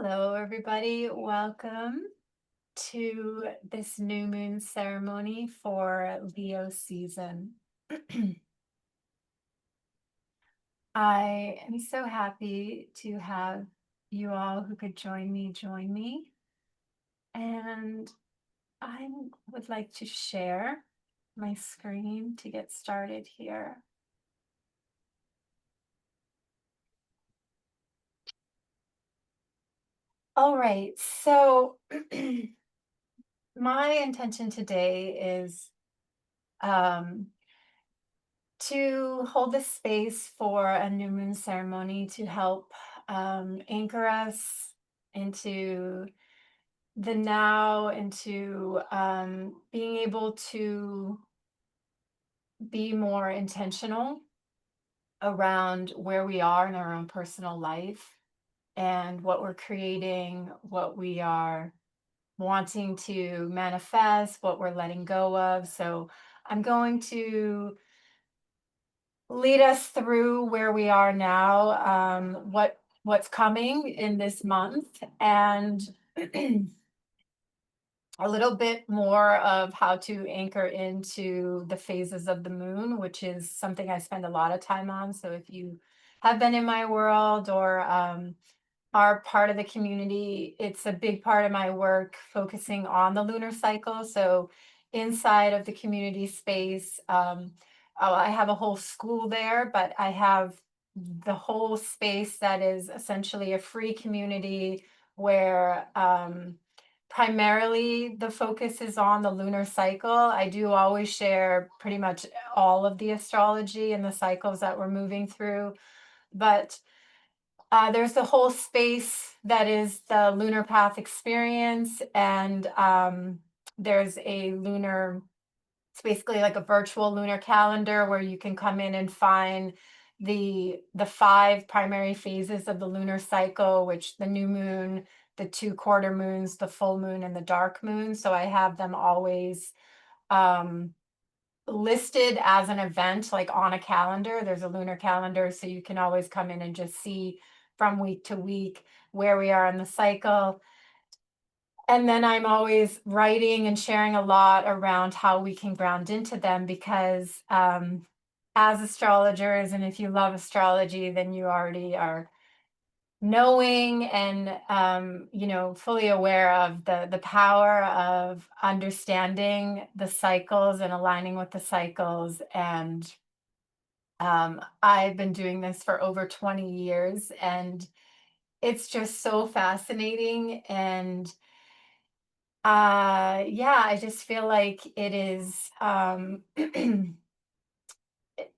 Hello, everybody. Welcome to this new moon ceremony for Leo season. I am so happy to have you all who could join me. And I would like to share my screen to get started here. All right, so my intention today is um, to hold the space for a new moon ceremony to help anchor us into the now, into being able to be more intentional around where we are in our own personal life and what we're creating, what we are wanting to manifest, what we're letting go of. So I'm going to lead us through where we are now, what's coming in this month, and a little bit more of how to anchor into the phases of the moon, which is something I spend a lot of time on. So if you have been in my world or are part of the community, it's a big part of my work focusing on the lunar cycle. So inside of the community space, I have a whole school there, but I have the whole space that is essentially a free community where primarily the focus is on the lunar cycle. I do always share pretty much all of the astrology and the cycles that we're moving through, but there's the whole space that is the lunar path experience, and there's a lunar, it's basically like a virtual lunar calendar where you can come in and find the five primary phases of the lunar cycle, which the new moon, the two quarter moons, the full moon, and the dark moon. So I have them always um listed as an event, like on a calendar. There's a lunar calendar, so you can always come in and just see from week to week where we are in the cycle. And then I'm always writing and sharing a lot around how we can ground into them because as astrologers, and if you love astrology, then you already are knowing and fully aware of the power of understanding the cycles and aligning with the cycles. And I've been doing this for over 20 years, and it's just so fascinating. And yeah, I just feel like it is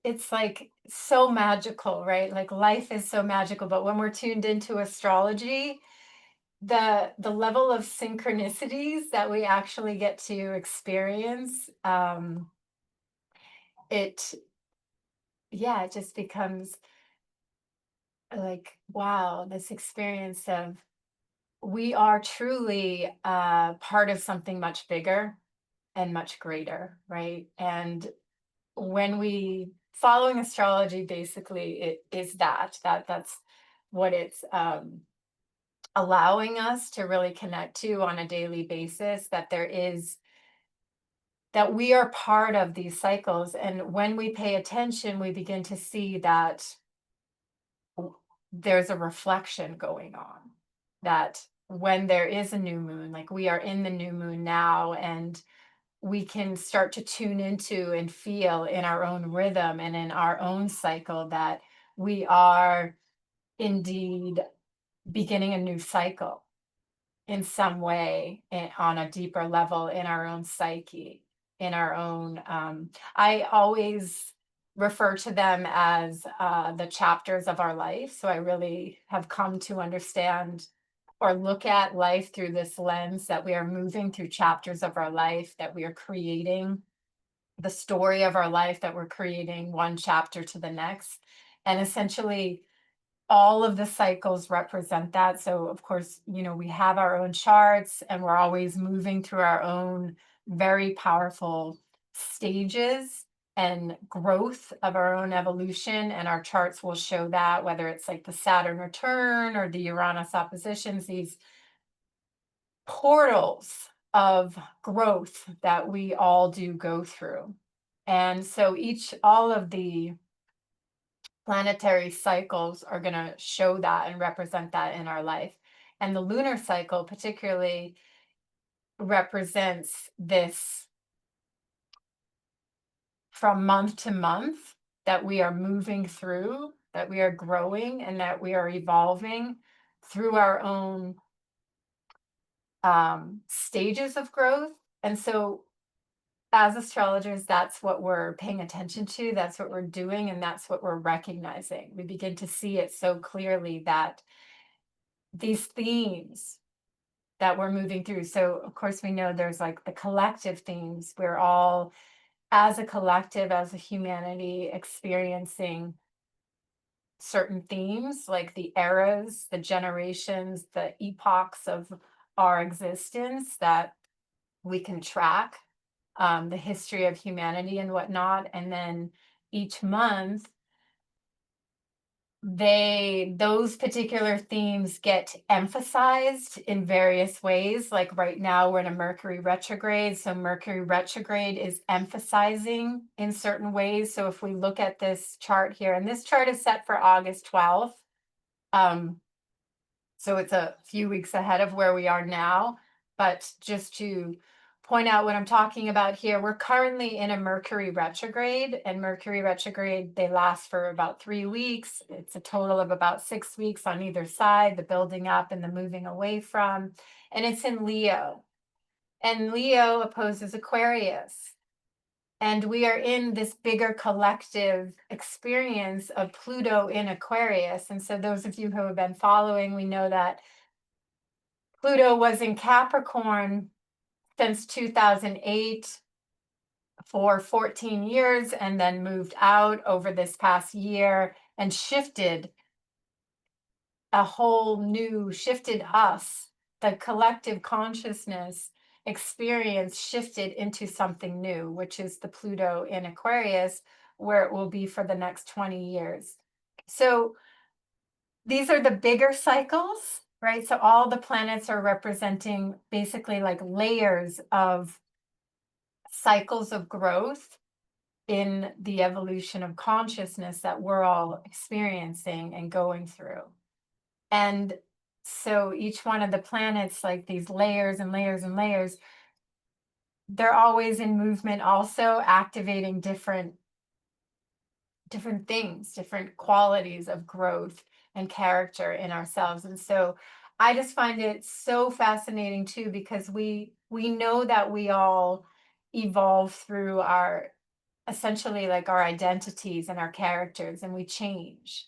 it's like so magical, right? Like life is so magical, but when we're tuned into astrology, the level of synchronicities that we actually get to experience, it yeah, it just becomes like, wow, this experience of we are truly part of something much bigger and much greater, right? And when we following astrology, basically it is that's what it's allowing us to really connect to on a daily basis, that there is that we are part of these cycles. And when we pay attention, we begin to see that there's a reflection going on, that when there is a new moon, like we are in the new moon now, and we can start to tune into and feel in our own rhythm and in our own cycle that we are indeed beginning a new cycle in some way, on a deeper level in our own psyche, in our own I always refer to them as the chapters of our life. So I really have come to understand or look at life through this lens, that we are moving through chapters of our life, that we are creating the story of our life, that we're creating one chapter to the next. And essentially all of the cycles represent that. So of course, we have our own charts, and we're always moving through our own very powerful stages and growth of our own evolution, and our charts will show that, whether it's like the Saturn return or the Uranus oppositions, these portals of growth that we all do go through. And so all of the planetary cycles are going to show that and represent that in our life. And the lunar cycle particularly represents this from month to month, that we are moving through, that we are growing, and that we are evolving through our own stages of growth. And so as astrologers, that's what we're paying attention to, that's what we're doing, and that's what we're recognizing. We begin to see it so clearly that these themes that we're moving through. So of course we know there's like the collective themes. We're all, as a collective, as a humanity, experiencing certain themes, like the eras, the generations, the epochs of our existence that we can track, the history of humanity and whatnot. And then each month, those particular themes get emphasized in various ways. Like right now we're in a Mercury retrograde, so Mercury retrograde is emphasizing in certain ways. So if we look at this chart here, and this chart is set for August 12th, so it's a few weeks ahead of where we are now. But just to point out what I'm talking about here, we're currently in a Mercury retrograde, and Mercury retrograde, they last for about 3 weeks. It's a total of about 6 weeks on either side, the building up and the moving away from, and it's in Leo. And Leo opposes Aquarius. And we are in this bigger collective experience of Pluto in Aquarius. And so those of you who have been following, we know that Pluto was in Capricorn since 2008 for 14 years, and then moved out over this past year and shifted us, the collective consciousness experience shifted into something new, which is the Pluto in Aquarius, where it will be for the next 20 years. So these are the bigger cycles, right? So all the planets are representing basically like layers of cycles of growth in the evolution of consciousness that we're all experiencing and going through. And so each one of the planets, like these layers and layers and layers, they're always in movement, also activating different things, different qualities of growth and character in ourselves. And so I just find it so fascinating too, because we know that we all evolve through our, essentially like our identities and our characters, and we change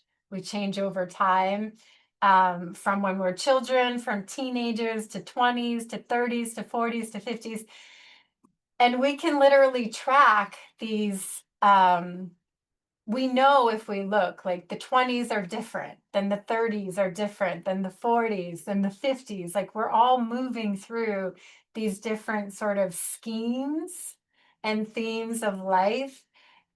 over time, from when we're children, from teenagers to 20s to 30s to 40s to 50s. And we can literally track these, we know if we look, like the 20s are different than the 30s are different than the 40s than the 50s. Like we're all moving through these different sort of schemes and themes of life,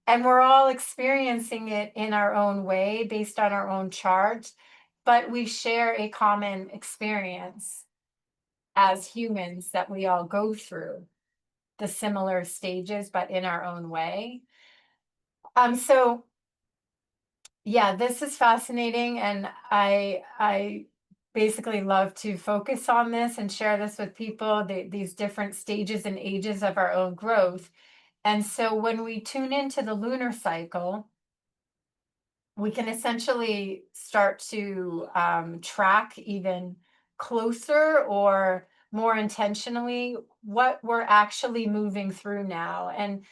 and we're all experiencing it in our own way based on our own chart, but we share a common experience as humans, that we all go through the similar stages, but in our own way. So yeah, this is fascinating, and I basically love to focus on this and share this with people, these different stages and ages of our own growth. And so when we tune into the lunar cycle, we can essentially start to track even closer or more intentionally what we're actually moving through now. And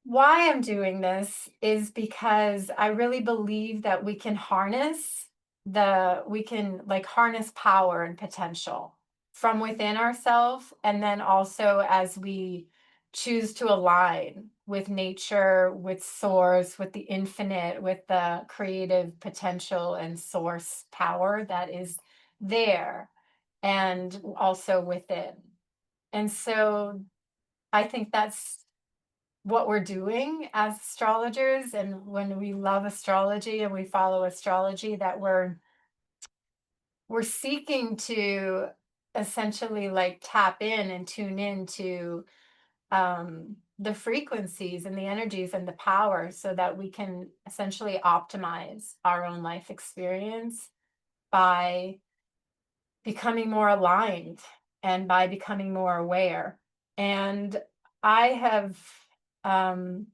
why I'm doing this is because I really believe that we can harness harness power and potential from within ourselves, and then also as we choose to align with nature, with source, with the infinite, with the creative potential and source power that is there, and also within. And so I think that's what we're doing as astrologers, and when we love astrology and we follow astrology, that we're seeking to essentially like tap in and tune into the frequencies and the energies and the power so that we can essentially optimize our own life experience by becoming more aligned and by becoming more aware. And I have, um,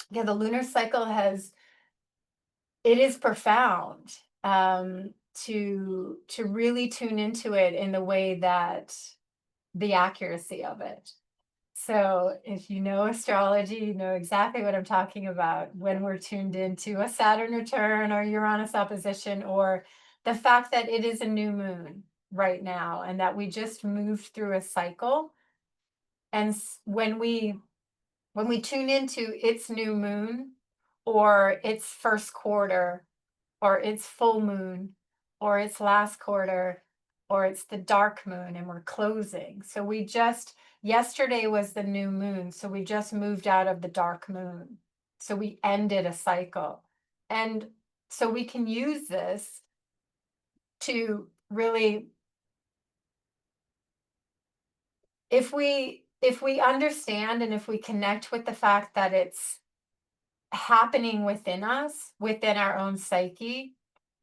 yeah, the lunar cycle has, it is profound, to really tune into it in the way that the accuracy of it. So if you know astrology, you know exactly what I'm talking about when we're tuned into a Saturn return or Uranus opposition, or the fact that it is a new moon right now and that we just moved through a cycle. And when we tune into its new moon or its first quarter or it's full moon, or it's last quarter, or it's the dark moon and we're closing. So yesterday was the new moon. So we just moved out of the dark moon. So we ended a cycle. And so we can use this to really, if we understand and if we connect with the fact that it's happening within us, within our own psyche,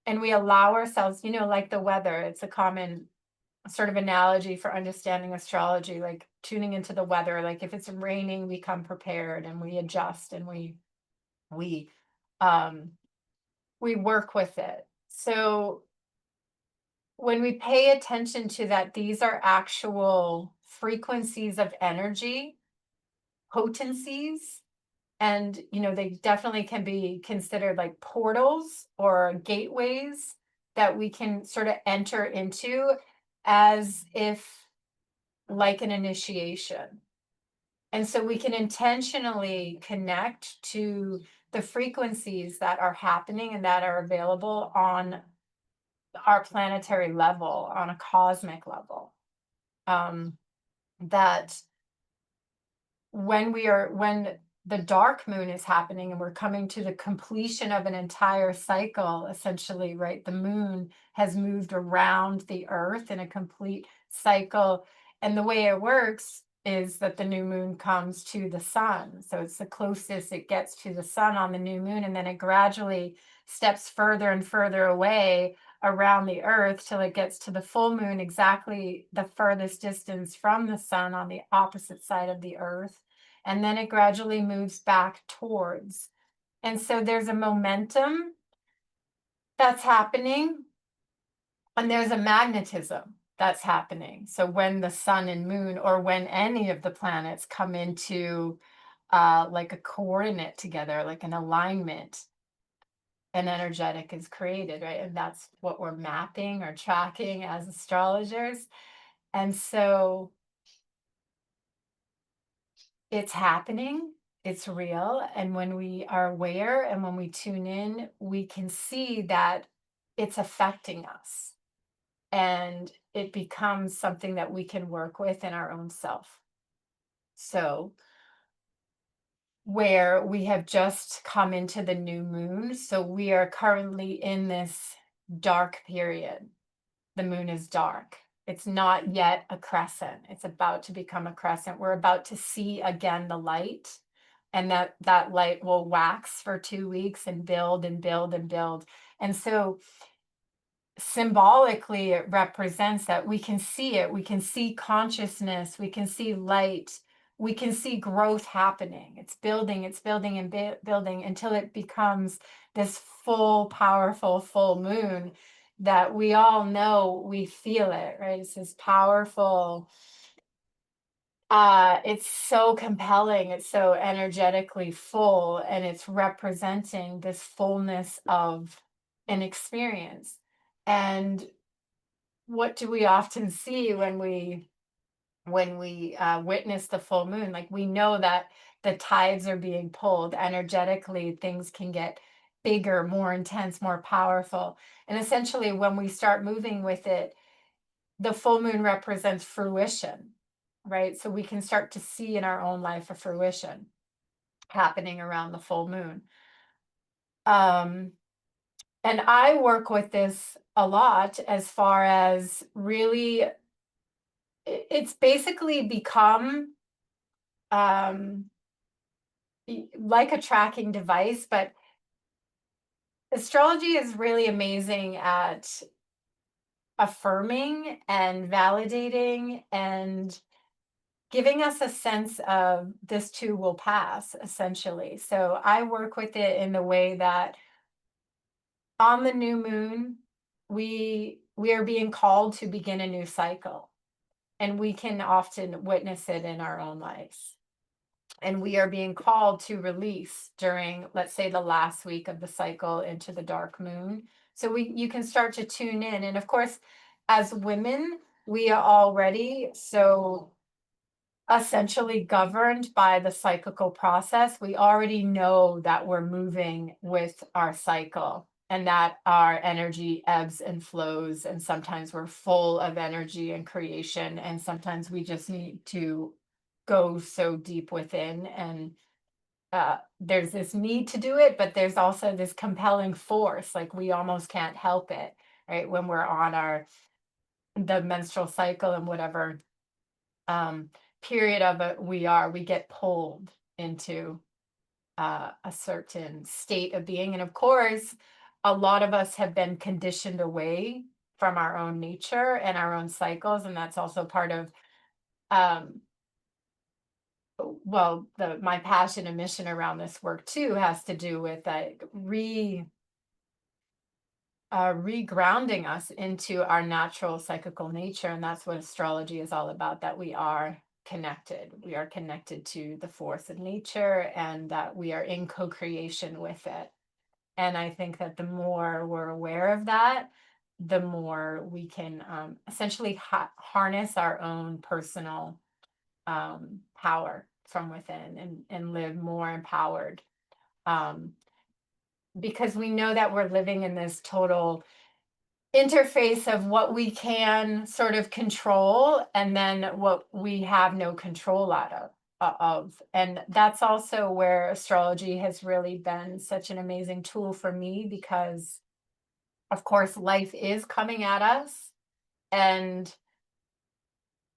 and we allow ourselves, like the weather, it's a common sort of analogy for understanding astrology, like tuning into the weather. Like if it's raining, we come prepared and we adjust and we um we work with it. So when we pay attention to that, these are actual frequencies of energy, potencies, and they definitely can be considered like portals or gateways that we can sort of enter into as if like an initiation. And so we can intentionally connect to the frequencies that are happening and that are available on our planetary level, on a cosmic level. That when the dark moon is happening and we're coming to the completion of an entire cycle, essentially, right? The moon has moved around the earth in a complete cycle. And the way it works is that the new moon comes to the sun. So it's the closest it gets to the sun on the new moon. And then it gradually steps further and further away around the earth till it gets to the full moon, exactly the furthest distance from the sun on the opposite side of the earth. And then it gradually moves back towards. And so there's a momentum that's happening, and there's a magnetism that's happening. So when the sun and moon, or when any of the planets come into like a coordinate together, like an alignment, an energetic is created, right? And that's what we're mapping or tracking as astrologers. And so it's happening, it's real. And when we are aware and when we tune in, we can see that it's affecting us and it becomes something that we can work with in our own self. So, where we have just come into the new moon, so we are currently in this dark period. The moon is dark. It's not yet a crescent. It's about to become a crescent. We're about to see again the light, and that light will wax for 2 weeks and build and build and build. And so symbolically it represents that we can see it, we can see consciousness, we can see light, we can see growth happening. It's building and building until it becomes this full powerful full moon that we all know, we feel it, right? It's this powerful, it's so compelling, it's so energetically full, and it's representing this fullness of an experience. And what do we often see when we witness the full moon? Like, we know that the tides are being pulled energetically, things can get bigger, more intense, more powerful. And essentially, when we start moving with it, the full moon represents fruition, right? So we can start to see in our own life a fruition happening around the full moon. Um, and I work with this a lot as far as really, it's basically become um, like a tracking device, but astrology is really amazing at affirming and validating and giving us a sense of this too will pass, essentially. So I work with it in the way that on the new moon, we are being called to begin a new cycle, and we can often witness it in our own lives. And we are being called to release during, let's say, the last week of the cycle into the dark moon. So you can start to tune in. And of course, as women, we are already so essentially governed by the cyclical process. We already know that we're moving with our cycle and that our energy ebbs and flows. And sometimes we're full of energy and creation. And sometimes we just need to go so deep within. And there's this need to do it, but there's also this compelling force. Like we almost can't help it, right? When we're on the menstrual cycle and whatever um, period of it we get pulled into a certain state of being. And of course, a lot of us have been conditioned away from our own nature and our own cycles. And that's also part of, um, well, my passion and mission around this work too has to do with like regrounding us into our natural psychical nature. And that's what astrology is all about, that we are connected. We are connected to the force of nature and that we are in co-creation with it. And I think that the more we're aware of that, the more we can essentially harness our own personal power from within and live more empowered. Um, because we know that we're living in this total interface of what we can sort of control and then what we have no control out of. And that's also where astrology has really been such an amazing tool for me, because of course life is coming at us, and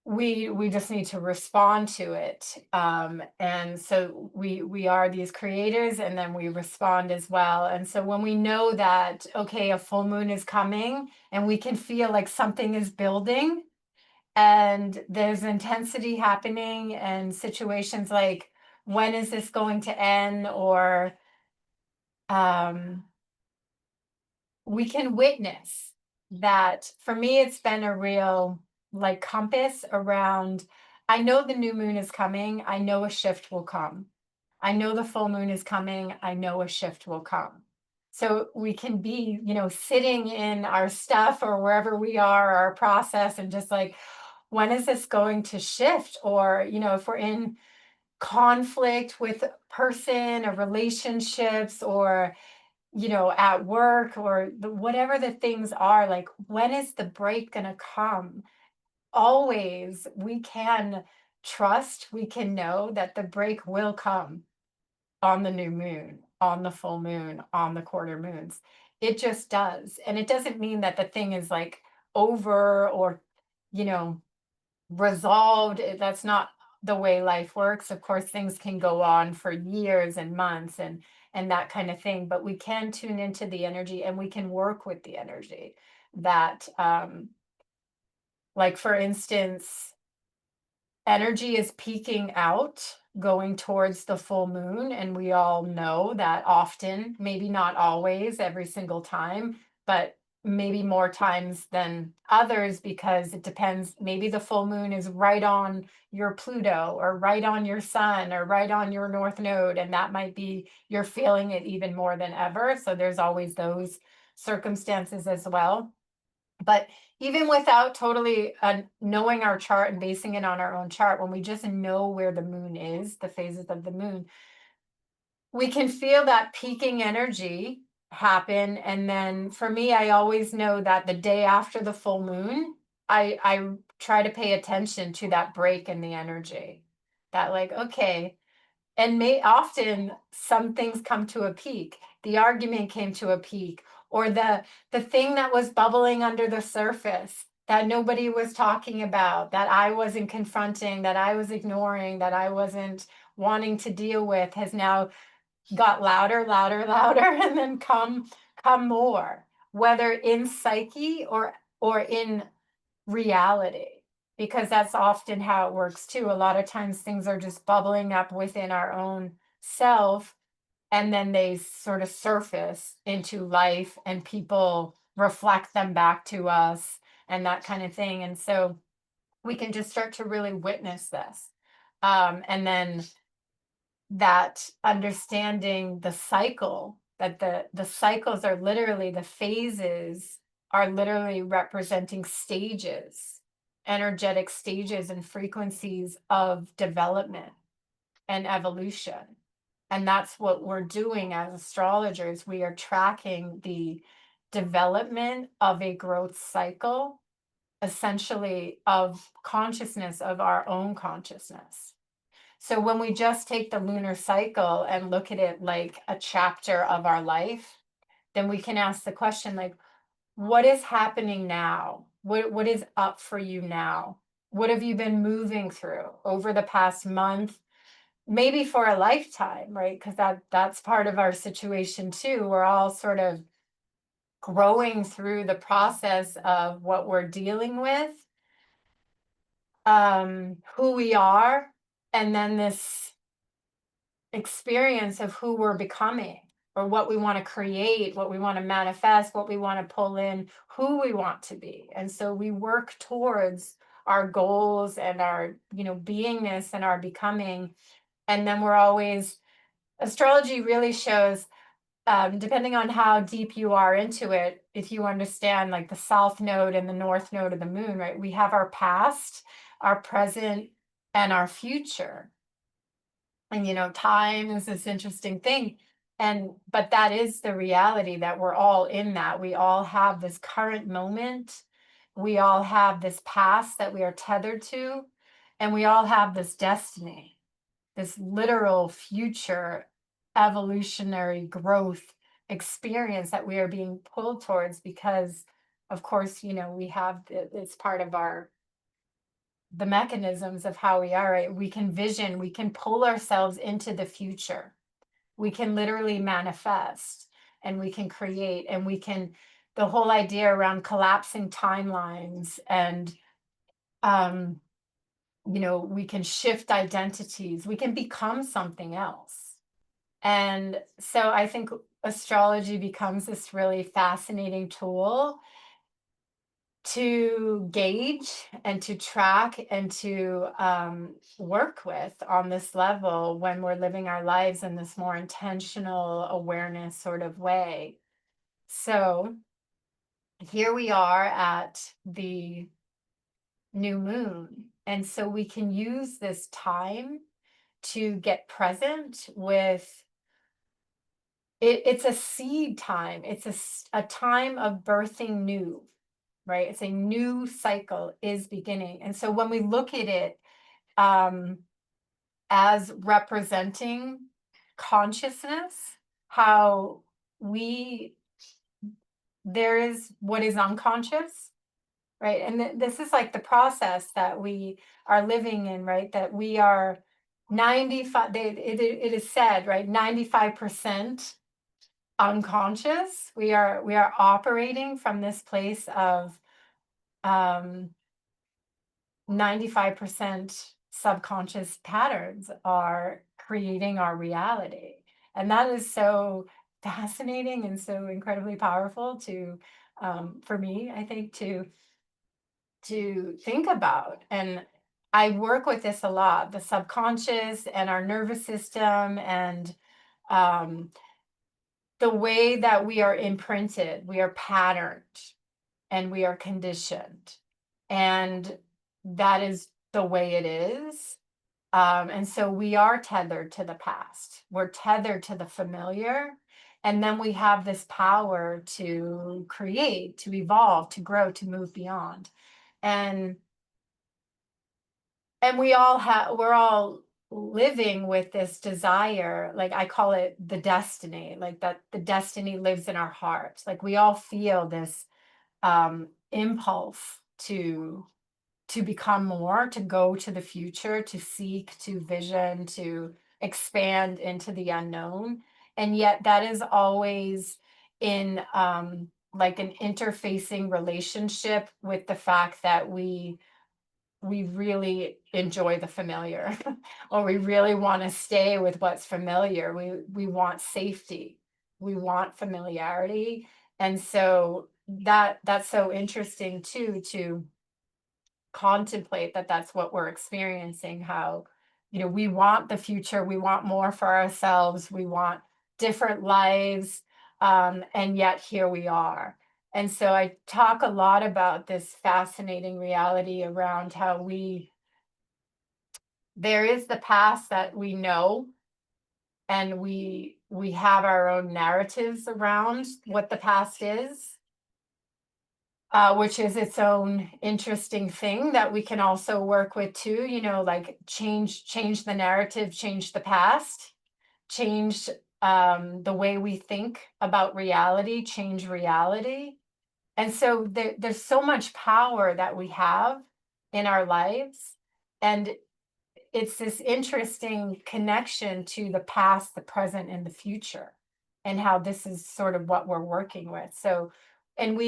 we just need to respond to it. And so we are these creators, and then we respond as well. And so when we know that, okay, a full moon is coming and we can feel like something is building and there's intensity happening and situations like, when is this going to end? Or um we can witness that. For me, it's been a real like compass around. I know the new moon is coming. I know a shift will come. I know the full moon is coming. I know a shift will come. So we can be, sitting in our stuff or wherever we are, our process, and just like, when is this going to shift? Or, if we're in conflict with a person or relationships, or at work, or whatever the things are, like, when is the break going to come? Always we can trust, we can know that the break will come on the new moon, on the full moon, on the quarter moons. It just does. And it doesn't mean that the thing is like over or, you know, resolved. That's not the way life works. Of course, things can go on for years and months and that kind of thing, but we can tune into the energy and we can work with the energy that like for instance, energy is peaking out going towards the full moon, and we all know that often, maybe not always every single time, but maybe more times than others, because it depends. Maybe the full moon is right on your Pluto or right on your sun or right on your north node, and that might be you're feeling it even more than ever. So there's always those circumstances as well. But even without totally knowing our chart and basing it on our own chart, when we just know where the moon is, the phases of the moon, we can feel that peaking energy happen. And then for me, I always know that the day after the full moon, I try to pay attention to that break in the energy. That like, okay, and may often some things come to a peak. The argument came to a peak, or the thing that was bubbling under the surface that nobody was talking about, that I wasn't confronting, that I was ignoring, that I wasn't wanting to deal with, has now got louder, louder, louder, and then come more, whether in psyche or in reality, because that's often how it works too. A lot of times things are just bubbling up within our own self, and then they sort of surface into life and people reflect them back to us and that kind of thing. And so we can just start to really witness this. And then that understanding the cycle, that the cycles are literally, the phases are literally representing stages, energetic stages and frequencies of development and evolution. And that's what we're doing as astrologers. We are tracking the development of a growth cycle, essentially, of consciousness, of our own consciousness. So when we just take the lunar cycle and look at it like a chapter of our life, then we can ask the question, like, what is happening now? What is up for you now? What have you been moving through over the past month? Maybe for a lifetime, right? Because that's part of our situation too. We're all sort of growing through the process of what we're dealing with, who we are, and then this experience of who we're becoming, or what we want to create, what we want to manifest, what we want to pull in, who we want to be. And so we work towards our goals and our, beingness and our becoming. And then we're always, astrology really shows, depending on how deep you are into it, if you understand like the south node and the north node of the moon, right? We have our past, our present, and our future. And time is this interesting thing, but that is the reality, that we're all in that. We all have this current moment, we all have this past that we are tethered to, and we all have this destiny, this literal future evolutionary growth experience that we are being pulled towards, because of course, we have it's part of the mechanisms of how we are, right? We can vision, we can pull ourselves into the future. We can literally manifest, and we can create, and the whole idea around collapsing timelines, and we can shift identities, we can become something else. And so I think astrology becomes this really fascinating tool to gauge and to track and to work with on this level when we're living our lives in this more intentional awareness sort of way. So here we are at the new moon. And so we can use this time to get present with it. It's a seed time. It's a time of birthing new, right? It's a new cycle is beginning. And so when we look at it as representing consciousness, how there is what is unconscious, right? And this is like the process that we are living in, right? That we are 95, it is said, right? 95% unconscious. We are operating from this place of 95% subconscious patterns are creating our reality. And that is so fascinating and so incredibly powerful to for me, I think, to think about. And I work with this a lot, the subconscious and our nervous system, and the way that we are imprinted, we are patterned, and we are conditioned. And that is the way it is. And so we are tethered to the past. We're tethered to the familiar. And then we have this power to create, to evolve, to grow, to move beyond. And we're all living with this desire, like I call it the destiny, like that the destiny lives in our hearts. Like we all feel this impulse to become more, to go to the future, to seek, to vision, to expand into the unknown. And yet that is always in like an interfacing relationship with the fact that we really enjoy the familiar or we really want to stay with what's familiar. We want safety. We want familiarity. And so that's so interesting too, to contemplate that that's what we're experiencing. How, we want the future, we want more for ourselves, we want different lives, and yet here we are. And so I talk a lot about this fascinating reality around how there is the past that we know, and we have our own narratives around what the past is, which is its own interesting thing that we can also work with too. Like change the narrative, change the past, change the way we think about reality, change reality. And so there's so much power that we have in our lives. And it's this interesting connection to the past, the present, and the future, and how this is sort of what we're working with. So, and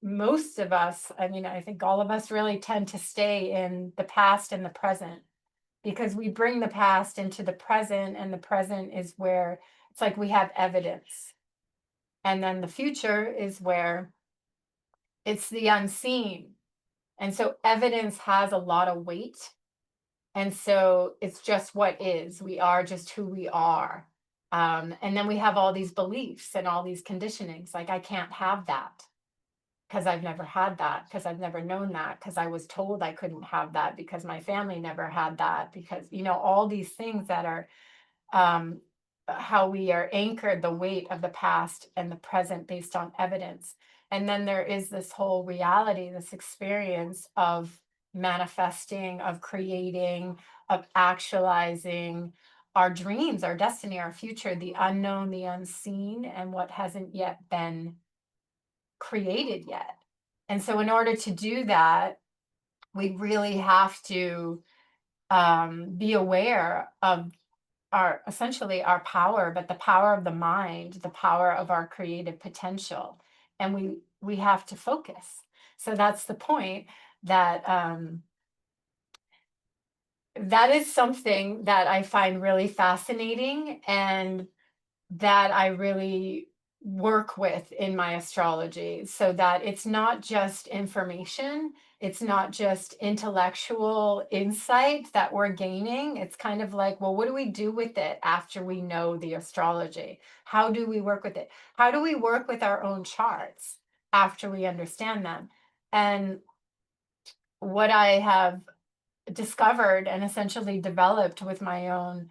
most of us, I mean, I think all of us really tend to stay in the past and the present, because we bring the past into the present, and the present is where it's like we have evidence. And then the future is where it's the unseen. And so evidence has a lot of weight. And so it's just what is. We are just who we are. And then we have all these beliefs and all these conditionings. Like, I can't have that because I've never had that, because I've never known that, because I was told I couldn't have that, because my family never had that, because, all these things that are um, how we are anchored, the weight of the past and the present based on evidence. And then there is this whole reality, this experience of manifesting, of creating, of actualizing our dreams, our destiny, our future, the unknown, the unseen, and what hasn't yet been created yet. And so, in order to do that, we really have to be aware of our essentially our power, but the power of the mind, the power of our creative potential. And we have to focus. So that's the point, that that is something that I find really fascinating, and that I really work with in my astrology, so that it's not just information, it's not just intellectual insight that we're gaining. It's kind of like, well, what do we do with it after we know the astrology? How do we work with it? How do we work with our own charts after we understand them? And what I have discovered and essentially developed with my own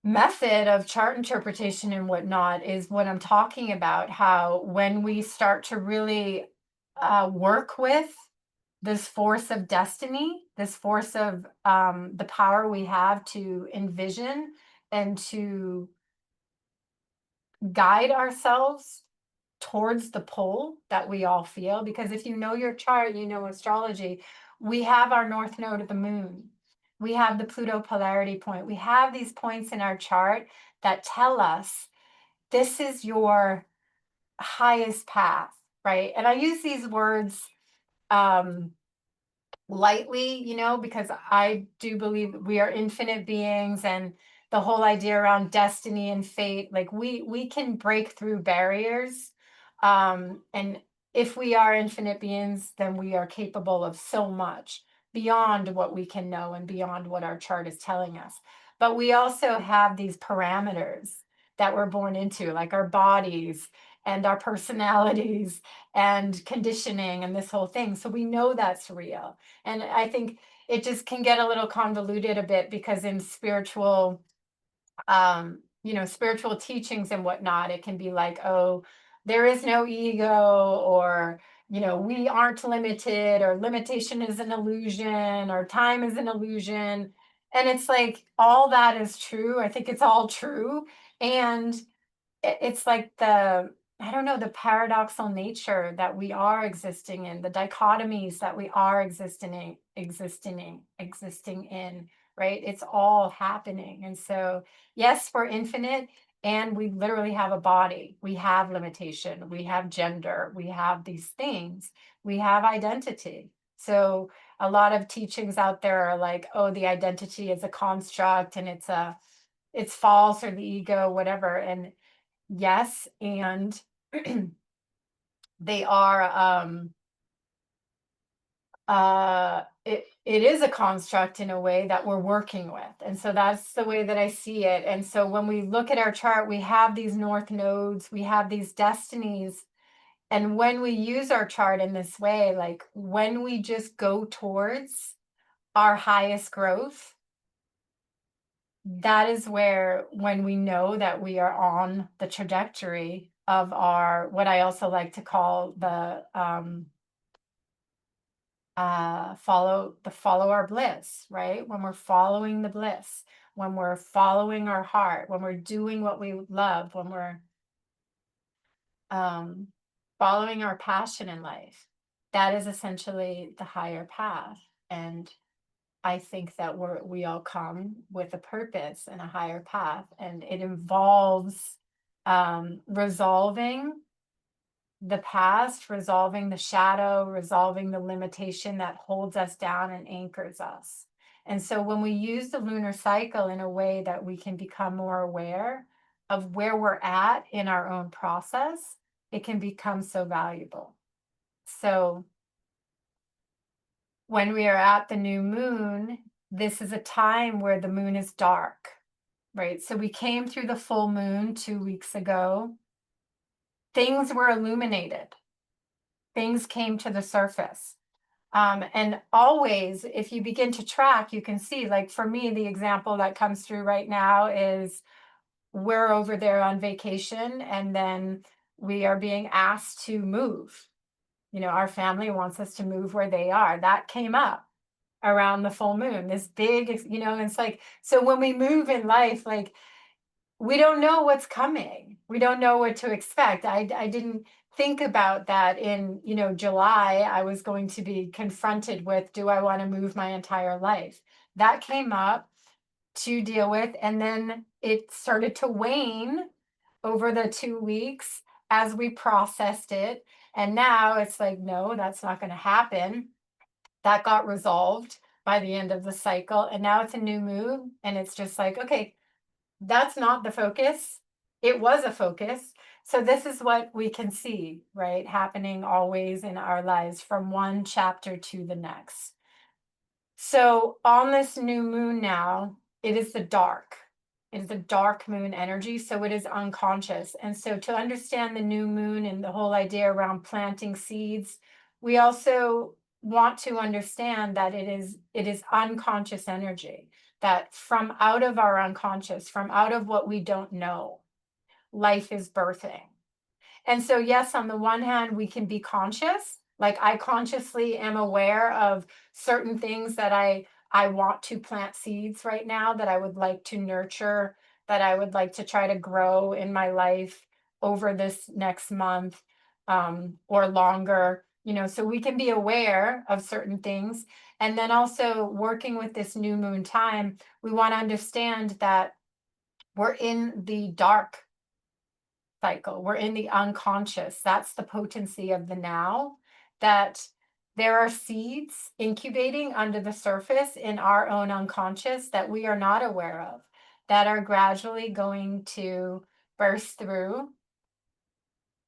method of chart interpretation and whatnot is what I'm talking about. How when we start to really work with this force of destiny, this force of the power we have to envision and to guide ourselves towards the pull that we all feel. Because if you know your chart, you know astrology, we have our north node of the moon. We have the Pluto polarity point. We have these points in our chart that tell us this is your highest path, right? And I use these words um, lightly, because I do believe we are infinite beings, and the whole idea around destiny and fate, like we can break through barriers. And if we are infinite beings, then we are capable of so much beyond what we can know and beyond what our chart is telling us. But we also have these parameters that we're born into, like our bodies and our personalities and conditioning and this whole thing. So we know that's real. And I think it just can get a little convoluted a bit, because in spiritual teachings and whatnot, it can be like, oh, there is no ego, or we aren't limited, or limitation is an illusion, or time is an illusion. And it's like all that is true. I think it's all true. And it's like I don't know, the paradoxical nature that we are existing in, the dichotomies that we are existing in, right? It's all happening. And so, yes, we're infinite, and we literally have a body. We have limitation, we have gender, we have these things, we have identity. So a lot of teachings out there are like, oh, the identity is a construct, and it's false, or the ego, whatever. And yes, and they are it is a construct in a way that we're working with. And so that's the way that I see it. And so when we look at our chart, we have these north nodes, we have these destinies. And when we use our chart in this way, like when we just go towards our highest growth, that is where, when we know that we are on the trajectory of our, what I also like to call the follow our bliss, right? When we're following the bliss, when we're following our heart, when we're doing what we love, when we're um following our passion in life, that is essentially the higher path. And I think that we all come with a purpose and a higher path, and it involves resolving the past, resolving the shadow, resolving the limitation that holds us down and anchors us. And so when we use the lunar cycle in a way that we can become more aware of where we're at in our own process, it can become so valuable. So when we are at the new moon, this is a time where the moon is dark, right? So we came through the full moon 2 weeks ago. Things were illuminated. Things came to the surface. And always, if you begin to track, you can see, like for me, the example that comes through right now is we're over there on vacation, and then we are being asked to move. Our family wants us to move where they are. That came up around the full moon, this big, it's like, so when we move in life, like, we don't know what's coming. We don't know what to expect. I didn't think about that in, July. I was going to be confronted with, do I want to move my entire life? That came up to deal with. And then it started to wane over the 2 weeks as we processed it. And now it's like, no, that's not going to happen. That got resolved by the end of the cycle. And now it's a new moon. And it's just like, okay, that's not the focus. It was a focus. So this is what we can see, right? Happening always in our lives from one chapter to the next. So on this new moon now, it is the dark. It is the dark moon energy. So it is unconscious. And so to understand the new moon and the whole idea around planting seeds, we also want to understand that it is unconscious energy, that from out of our unconscious, from out of what we don't know, life is birthing. And so, yes, on the one hand, we can be conscious. Like I consciously am aware of certain things that I want to plant seeds right now, that I would like to nurture, that I would like to try to grow in my life over this next month, or longer. So we can be aware of certain things. And then also working with this new moon time, we want to understand that we're in the dark cycle. We're in the unconscious. That's the potency of the now, that there are seeds incubating under the surface in our own unconscious that we are not aware of, that are gradually going to burst through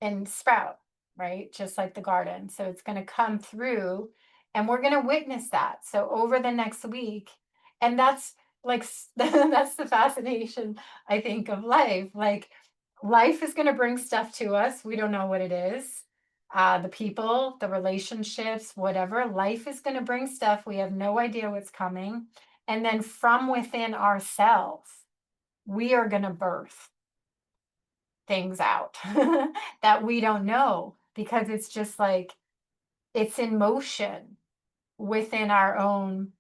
and sprout, right? Just like the garden. So it's going to come through, and we're going to witness that. So over the next week, and that's like, that's the fascination, I think, of life. Like, life is going to bring stuff to us. We don't know what it is. The people, the relationships, whatever, life is going to bring stuff. We have no idea what's coming. And then from within ourselves, we are going to birth things out that we don't know, because it's just like it's in motion within our own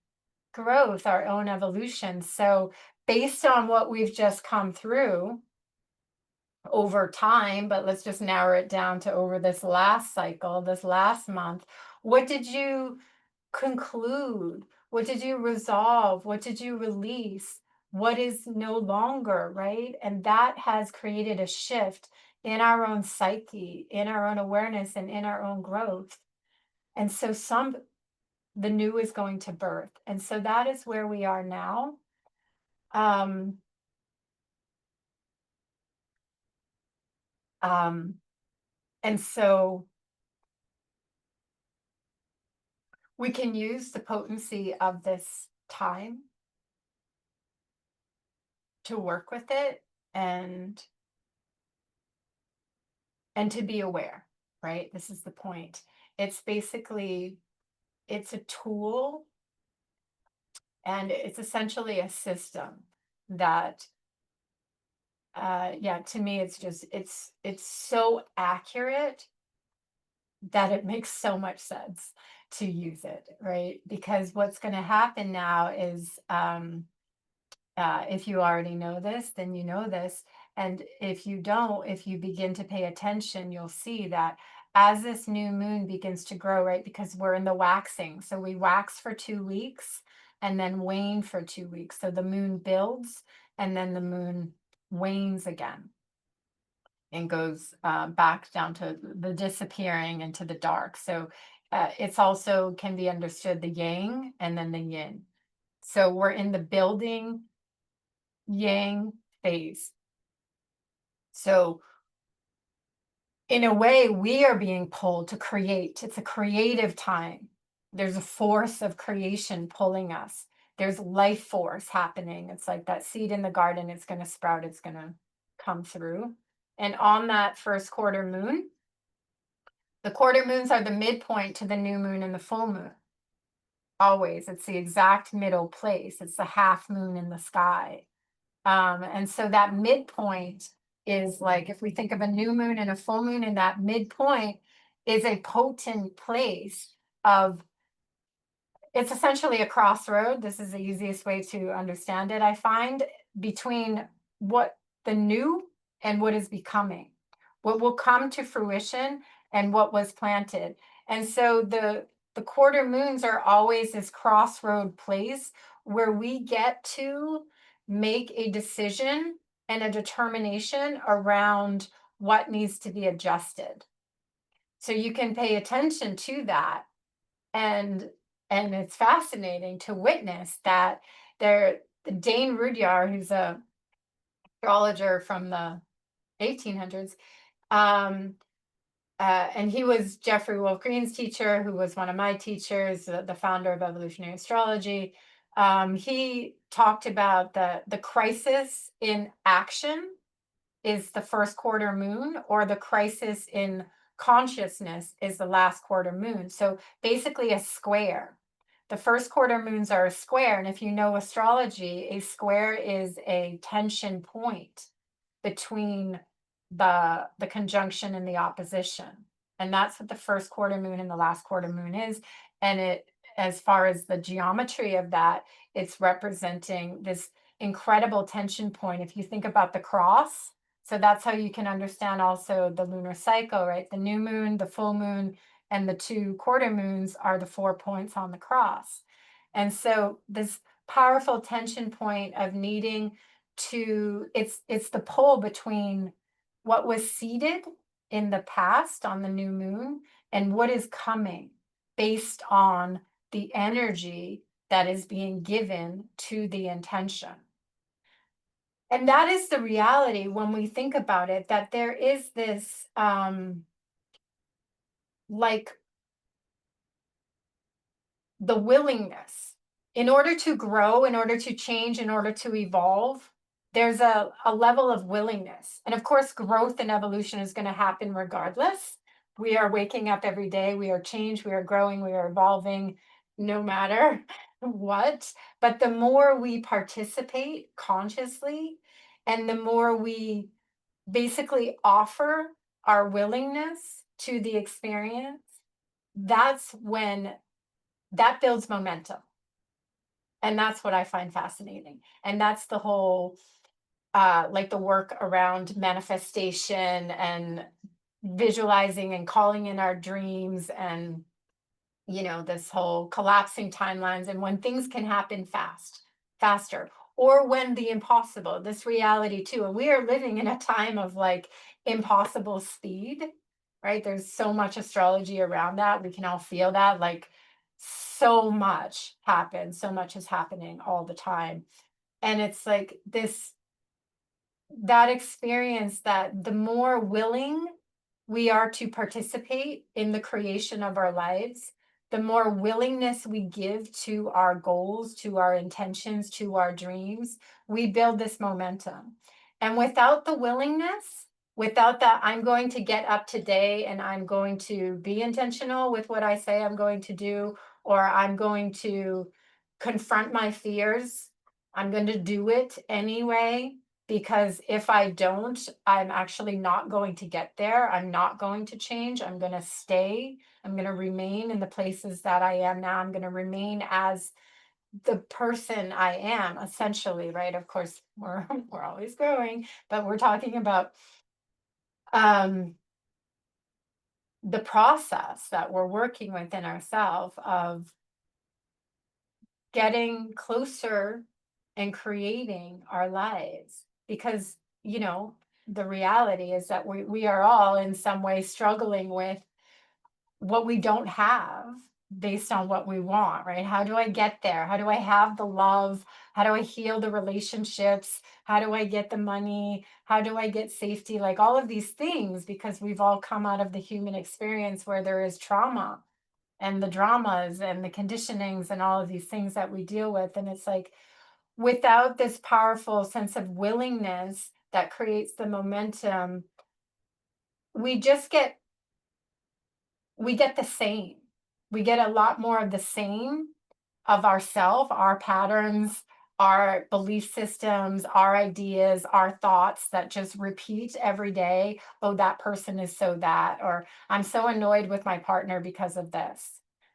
growth, our own evolution. So, based on what we've just come through over time, but let's just narrow it down to over this last cycle, this last month, what did you conclude? What did you resolve? What did you release? What is no longer, right? And that has created a shift in our own psyche, in our own awareness, and in our own growth. And so the new is going to birth. And so that is where we are now. Um, um, and so we can use the potency of this time to work with it and to be aware, right? This is the point. It's basically it's a tool, and it's essentially a system that yeah, to me it's just it's so accurate that it makes so much sense to use it, right? Because what's going to happen now is if you already know this, then you know this. And if you don't, if you begin to pay attention, you'll see that as this new moon begins to grow, right? Because we're in the waxing. So we wax for 2 weeks and then wane for 2 weeks. So the moon builds and then the moon wanes again and goes back down to the disappearing into the dark. So it's also can be understood the yang and then the yin. So we're in the building yang phase. So in a way, we are being pulled to create. It's a creative time. There's a force of creation pulling us. There's life force happening. It's like that seed in the garden, it's going to sprout, it's going to come through. And on that first quarter moon, the quarter moons are the midpoint to the new moon and the full moon. Always, it's the exact middle place. It's the half moon in the sky. And so that midpoint is like, if we think of a new moon and a full moon, and that midpoint is a potent place of, it's essentially a crossroad. This is the easiest way to understand it, I find, between what the new and what is becoming, what will come to fruition and what was planted. And so the quarter moons are always this crossroad place where we get to make a decision and a determination around what needs to be adjusted. So you can pay attention to that, and it's fascinating to witness that there Dane Rudyard, who's a astrologer from the 1800s, and he was Jeffrey Wolf Green's teacher, who was one of my teachers, the founder of Evolutionary Astrology. He talked about the crisis in action is the first quarter moon, or the crisis in consciousness is the last quarter moon. So basically, a square. The first quarter moons are a square. And if you know astrology, a square is a tension point between the conjunction and the opposition. And that's what the first quarter moon and the last quarter moon is. And it, as far as the geometry of that, it's representing this incredible tension point. If you think about the cross, so that's how you can understand also the lunar cycle, right? The new moon, the full moon, and the 2 quarter moons are the 4 points on the cross. And so this powerful tension point of needing to, it's the pull between what was seeded in the past on the new moon and what is coming based on the energy that is being given to the intention. And that is the reality when we think about it, that there is this like the willingness in order to grow, in order to change, in order to evolve. There's a level of willingness. And of course, growth and evolution is going to happen regardless. We are waking up every day, we are changed, we are growing, we are evolving, no matter what. But the more we participate consciously, and the more we basically offer our willingness to the experience, that's when that builds momentum. And that's what I find fascinating. And that's the whole like the work around manifestation and visualizing and calling in our dreams, and this whole collapsing timelines, and when things can happen faster, or when the impossible, this reality too. And we are living in a time of like impossible speed, right? There's so much astrology around that. We can all feel that, like so much happens, so much is happening all the time. And it's like this that experience, that the more willing we are to participate in the creation of our lives, the more willingness we give to our goals, to our intentions, to our dreams, we build this momentum. And without the willingness, without that, I'm going to get up today and I'm going to be intentional with what I say I'm going to do, or I'm going to confront my fears. I'm going to do it anyway, because if I don't, I'm actually not going to get there. I'm not going to change. I'm going to stay. I'm going to remain in the places that I am now. I'm going to remain as the person I am, essentially, right? Of course, we're always growing, but we're talking about um the process that we're working within ourselves of getting closer and creating our lives. Because the reality is that we are all in some way struggling with what we don't have based on what we want, right? How do I get there? How do I have the love? How do I heal the relationships? How do I get the money? How do I get safety? Like all of these things, because we've all come out of the human experience where there is trauma and the dramas and the conditionings and all of these things that we deal with. And it's like, without this powerful sense of willingness that creates the momentum, we just get the same. We get a lot more of the same of ourself, our patterns, our belief systems, our ideas, our thoughts that just repeat every day. Oh, that person is so that, or I'm so annoyed with my partner because of this.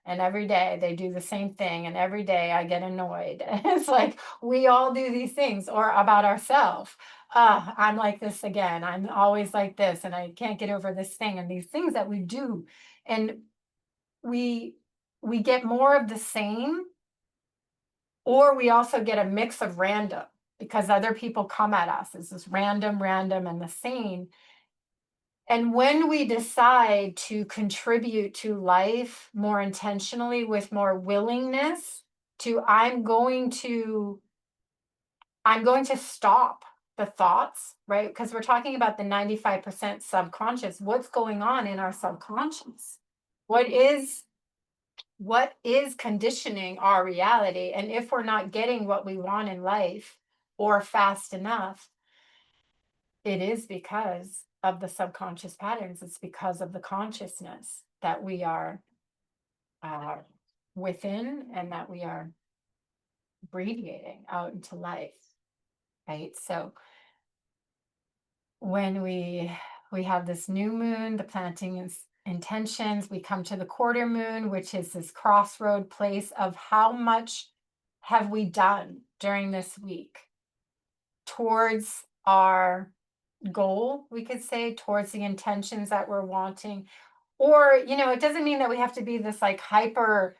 And every day they do the same thing, and every day I get annoyed. It's like we all do these things, or about ourselves. I'm like this again. I'm always like this, and I can't get over this thing, and these things that we do. And we we get more of the same, or we also get a mix of random, because other people come at us as this random and the same. And when we decide to contribute to life more intentionally with more willingness to, I'm going to stop the thoughts, right? Because we're talking about the 95% subconscious. What's going on in our subconscious? What is conditioning our reality? And if we're not getting what we want in life or fast enough, it is because of the subconscious patterns. It's because of the consciousness that we are uh, within, and that we are radiating out into life, right? So when we have this new moon, the planting is intentions, we come to the quarter moon, which is this crossroad place of how much have we done during this week towards our goal, we could say, towards the intentions that we're wanting. Or it doesn't mean that we have to be this like hyper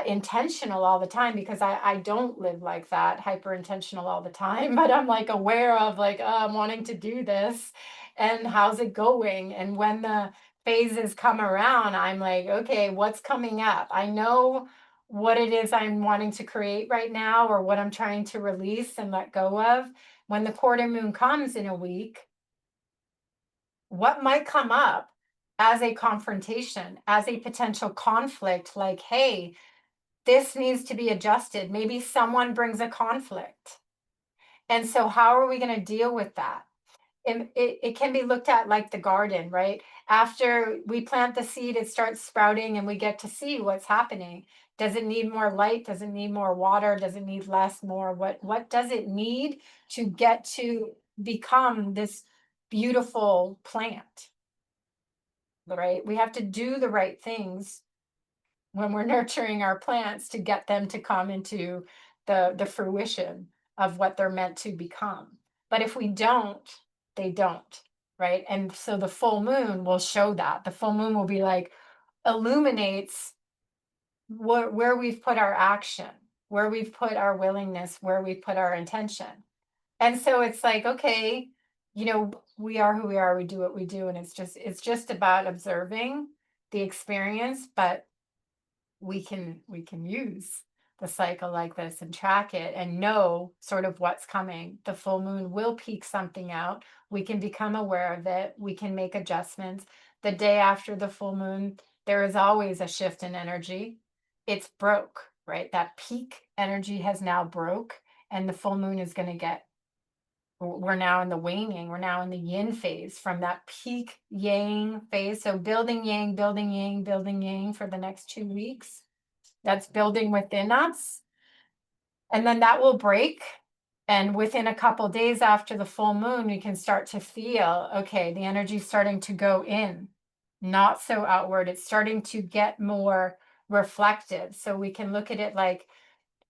intentional all the time, because I don't live like that, hyper intentional all the time. But I'm like aware of like, I'm wanting to do this, and how's it going? And when the phases come around, I'm like, okay, what's coming up? I know what it is I'm wanting to create right now, or what I'm trying to release and let go of. When the quarter moon comes in a week, what might come up as a confrontation, as a potential conflict, like, hey, this needs to be adjusted. Maybe someone brings a conflict. And so, how are we going to deal with that? And it can be looked at like the garden, right? After we plant the seed, it starts sprouting, and we get to see what's happening. Does it need more light? Does it need more water? Does it need less, more? What does it need to get to become this beautiful plant? right? We have to do the right things when we're nurturing our plants to get them to come into the fruition of what they're meant to become. But if we don't, they don't, right? And so the full moon will show that. The full moon will be like illuminates where we've put our action, where we've put our willingness, where we've put our intention. And so it's like, okay, we are who we are, we do what we do, and it's just about observing the experience, but we can use the cycle like this and track it and know sort of what's coming. The full moon will peak something out. We can become aware of it. We can make adjustments. The day after the full moon, there is always a shift in energy. It's broke, right? That peak energy has now broke, and the full moon is going to get, we're now in the waning, we're now in the yin phase from that peak yang phase. So building yang, building yang, building yang for the next 2 weeks. That's building within us. And then that will break. And within a couple days after the full moon, we can start to feel, okay, the energy's starting to go in, not so outward. It's starting to get more reflective. So we can look at it like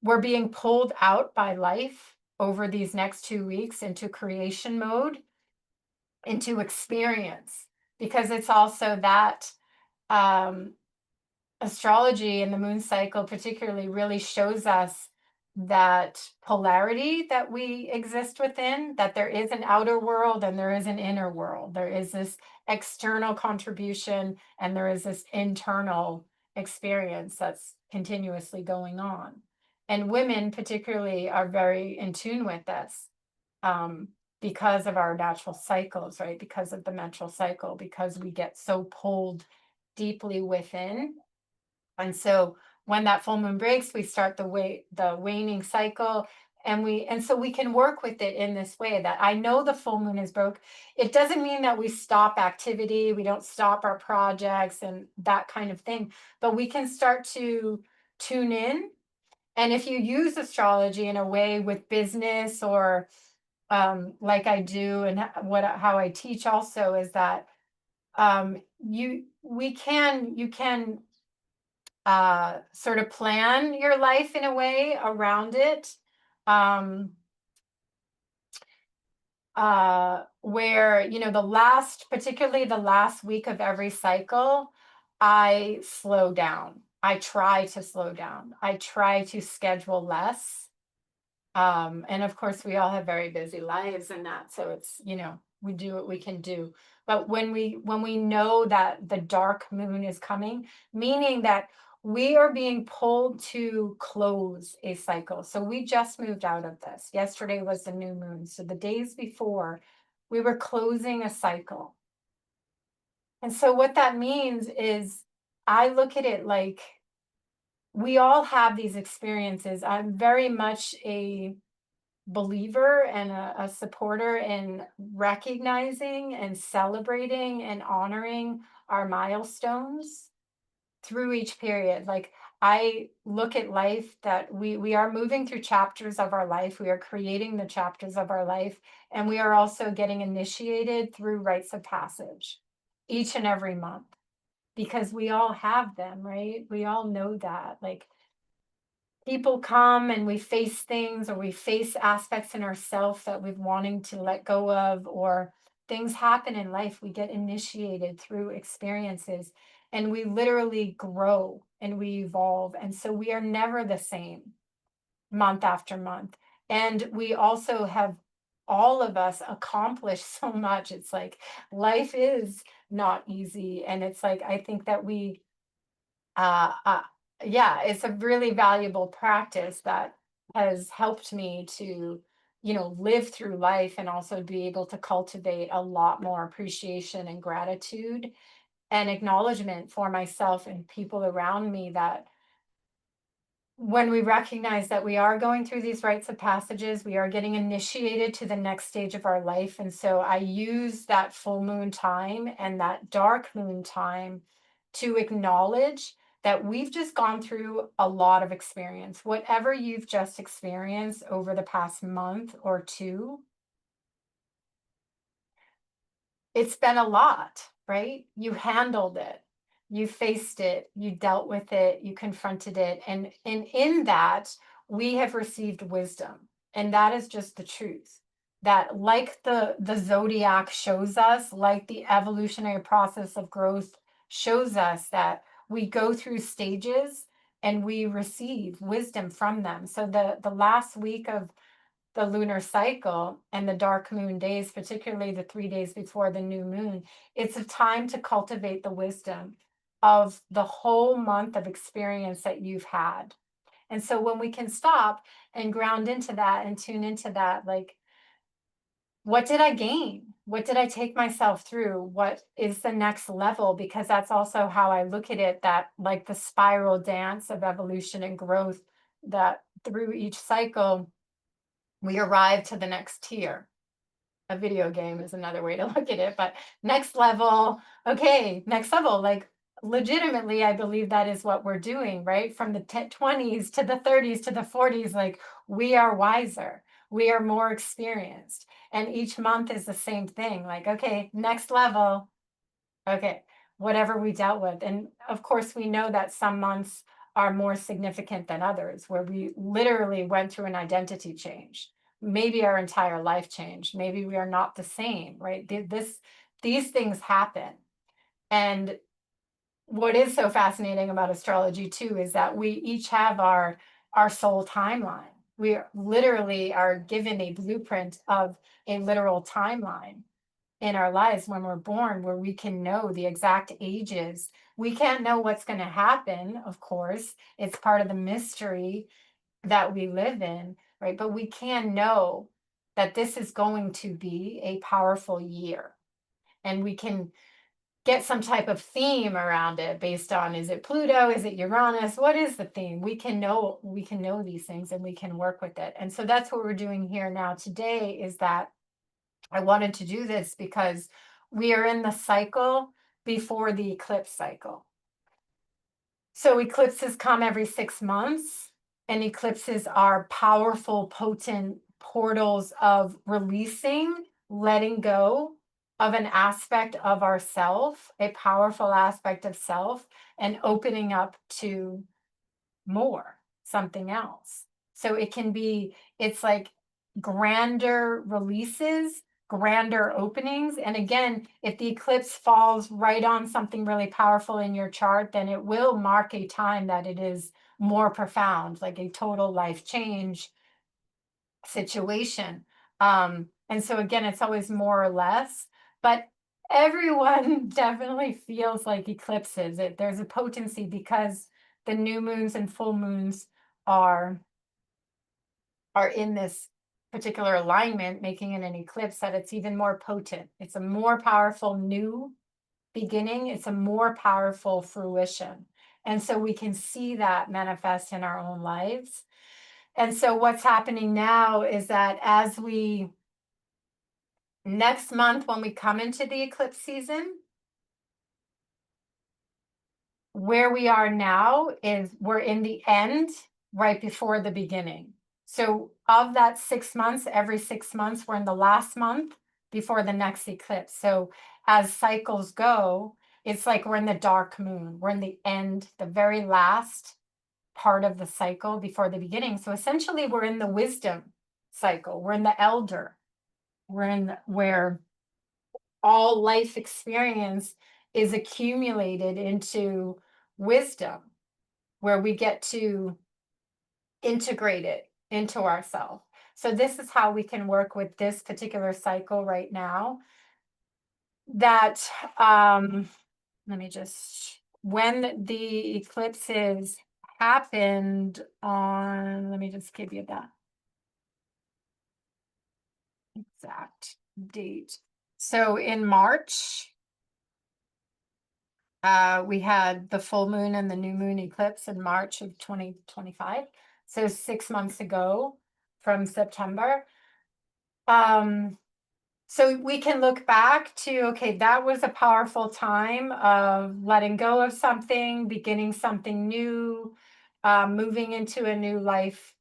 we're being pulled out by life over these next 2 weeks into creation mode, into experience, because it's also that astrology and the moon cycle particularly really shows us that polarity that we exist within, that there is an outer world and there is an inner world. There is this external contribution and there is this internal experience that's continuously going on. And women particularly are very in tune with this, um, because of our natural cycles, right? Because of the menstrual cycle, because we get so pulled deeply within. And so when that full moon breaks, we start the waning cycle, and so we can work with it in this way that I know the full moon is broke. It doesn't mean that we stop activity, we don't stop our projects and that kind of thing, but we can start to tune in. And if you use astrology in a way with business or like I do, and how I teach also is that you can sort of plan your life in a way around it, um, where particularly the last week of every cycle, I slow down. I try to slow down. I try to schedule less. And of course, we all have very busy lives and that, so it's, we do what we can do. But when we know that the dark moon is coming, meaning that we are being pulled to close a cycle. So we just moved out of this. Yesterday was the new moon. So the days before, we were closing a cycle. And so what that means is I look at it like we all have these experiences. I'm very much a believer and a supporter in recognizing and celebrating and honoring our milestones through each period. Like I look at life that we are moving through chapters of our life. We are creating the chapters of our life, and we are also getting initiated through rites of passage each and every month, because we all have them, right? We all know that. Like people come and we face things, or we face aspects in ourselves that we've wanting to let go of, or things happen in life. We get initiated through experiences, and we literally grow and we evolve. And so we are never the same month after month. And we also have, all of us, accomplished so much. It's like life is not easy. And it's like, I think that uh, uh, yeah, it's a really valuable practice that has helped me to, live through life and also be able to cultivate a lot more appreciation and gratitude and acknowledgement for myself and people around me, that when we recognize that we are going through these rites of passages, we are getting initiated to the next stage of our life. And so I use that full moon time and that dark moon time to acknowledge that we've just gone through a lot of experience. Whatever you've just experienced over the past month or two, it's been a lot. right? You handled it, you faced it, you dealt with it, you confronted it. And in that, we have received wisdom. And that is just the truth. That, like the zodiac shows us, like the evolutionary process of growth shows us, that we go through stages and we receive wisdom from them. So the last week of the lunar cycle and the dark moon days, particularly the 3 days before the new moon, it's a time to cultivate the wisdom of the whole month of experience that you've had. And so when we can stop and ground into that and tune into that, like, what did I gain? What did I take myself through? What is the next level? Because that's also how I look at it, that like the spiral dance of evolution and growth, that through each cycle, we arrive to the next tier. A video game is another way to look at it, but next level, okay, next level, like legitimately, I believe that is what we're doing, right? From the 20s to the 30s to the 40s, like we are wiser, we are more experienced. And each month is the same thing, like, okay, next level, okay, whatever we dealt with. And of course, we know that some months are more significant than others, where we literally went through an identity change. Maybe our entire life changed. Maybe we are not the same, right? These things happen. And what is so fascinating about astrology too is that we each have our soul timeline. We literally are given a blueprint of a literal timeline in our lives when we're born, where we can know the exact ages. We can't know what's going to happen, of course. It's part of the mystery that we live in, right? But we can know that this is going to be a powerful year. And we can get some type of theme around it based on, is it Pluto, is it Uranus, what is the theme? We can know these things and we can work with it. And so that's what we're doing here now today, is that I wanted to do this because we are in the cycle before the eclipse cycle. So eclipses come every 6 months, and eclipses are powerful, potent portals of releasing, letting go of an aspect of ourself, a powerful aspect of self, and opening up to more, something else. So it can be, it's like grander releases, grander openings. And again, if the eclipse falls right on something really powerful in your chart, then it will mark a time that it is more profound, like a total life change situation. And so again, it's always more or less, but everyone definitely feels like eclipses. There's a potency because the new moons and full moons are in this particular alignment, making it an eclipse, that it's even more potent. It's a more powerful new beginning. It's a more powerful fruition. And so we can see that manifest in our own lives. And so what's happening now is that next month, when we come into the eclipse season, where we are now is we're in the end right before the beginning. So of that 6 months, every 6 months, we're in the last month before the next eclipse. So as cycles go, it's like we're in the dark moon. We're in the end, the very last part of the cycle before the beginning. So essentially, we're in the wisdom cycle. We're in the elder. We're in where all life experience is accumulated into wisdom, where we get to integrate it into ourselves. So this is how we can work with this particular cycle right now. That let me just, when the eclipses happened on, let me just give you that exact date. So in March, we had the full moon and the new moon eclipse in March of 2025. So 6 months ago from September. So we can look back to, okay, that was a powerful time of letting go of something, beginning something new, moving into a new life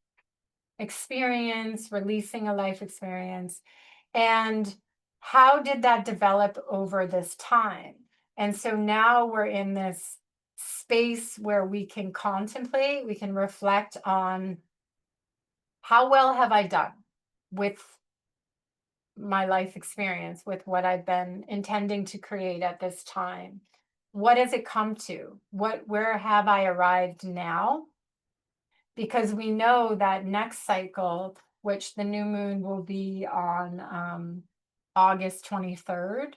experience, releasing a life experience. And how did that develop over this time? And so now we're in this space where we can contemplate, we can reflect on how well have I done with my life experience, with what I've been intending to create at this time. What has it come to? Where have I arrived now? Because we know that next cycle, which the new moon will be on August 23rd,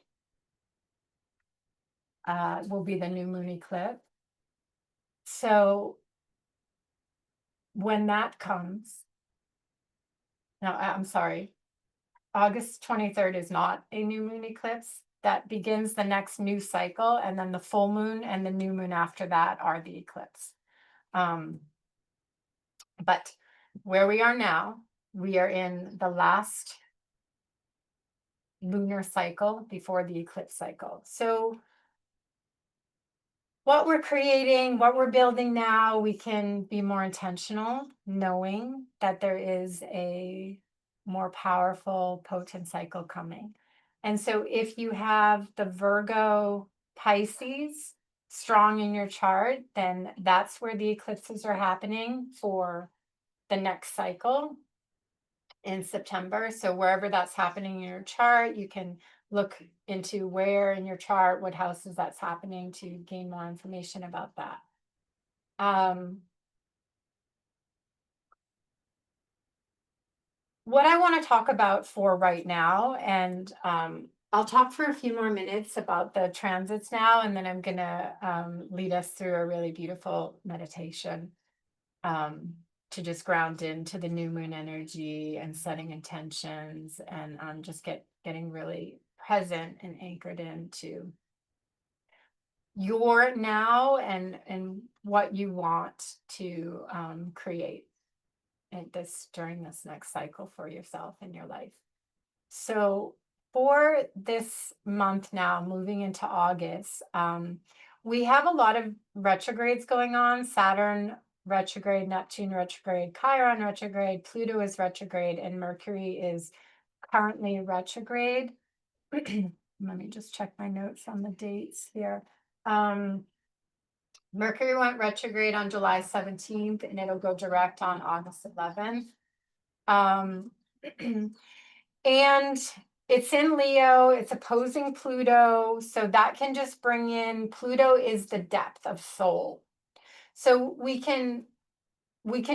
will be the new moon eclipse. So when that comes, no, I'm sorry, August 23rd is not a new moon eclipse. That begins the next new cycle, and then the full moon and the new moon after that are the eclipse. But where we are now, we are in the last lunar cycle before the eclipse cycle. So what we're creating, what we're building now, we can be more intentional, knowing that there is a more powerful, potent cycle coming. And so if you have the Virgo Pisces strong in your chart, then that's where the eclipses are happening for the next cycle in September. So wherever that's happening in your chart, you can look into where in your chart, what houses that's happening to gain more information about that. What I want to talk about for right now, and I'll talk for a few more minutes about the transits now, and then I'm going to lead us through a really beautiful meditation to just ground into the new moon energy and setting intentions, and just getting really present and anchored into your now and what you want to create at this during this next cycle for yourself in your life. So for this month now, moving into August, we have a lot of retrogrades going on. Saturn retrograde, Neptune retrograde, Chiron retrograde, Pluto is retrograde, and Mercury is currently retrograde. Let me just check my notes on the dates here. Mercury went retrograde on July 17th, and it'll go direct on August 11th. And it's in Leo, it's opposing Pluto. So that can just bring in, Pluto is the depth of soul. So we can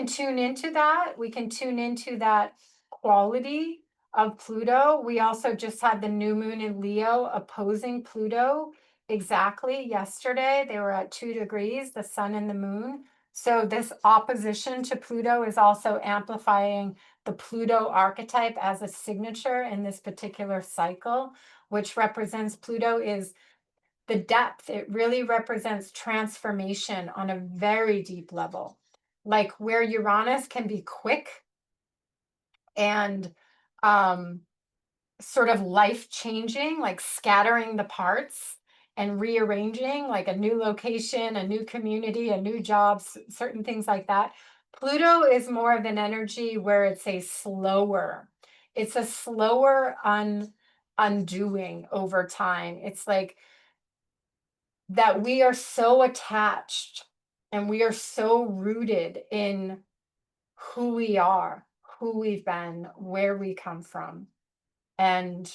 tune into that. We can tune into that quality of Pluto. We also just had the new moon in Leo opposing Pluto exactly yesterday. They were at 2 degrees, the sun and the moon. So this opposition to Pluto is also amplifying the Pluto archetype as a signature in this particular cycle, which represents Pluto is the depth. It really represents transformation on a very deep level. Like where Uranus can be quick and sort of life-changing, like scattering the parts and rearranging, like a new location, a new community, a new job, certain things like that. Pluto is more of an energy where it's a slower undoing over time. It's like that we are so attached and we are so rooted in who we are, who we've been, where we come from. And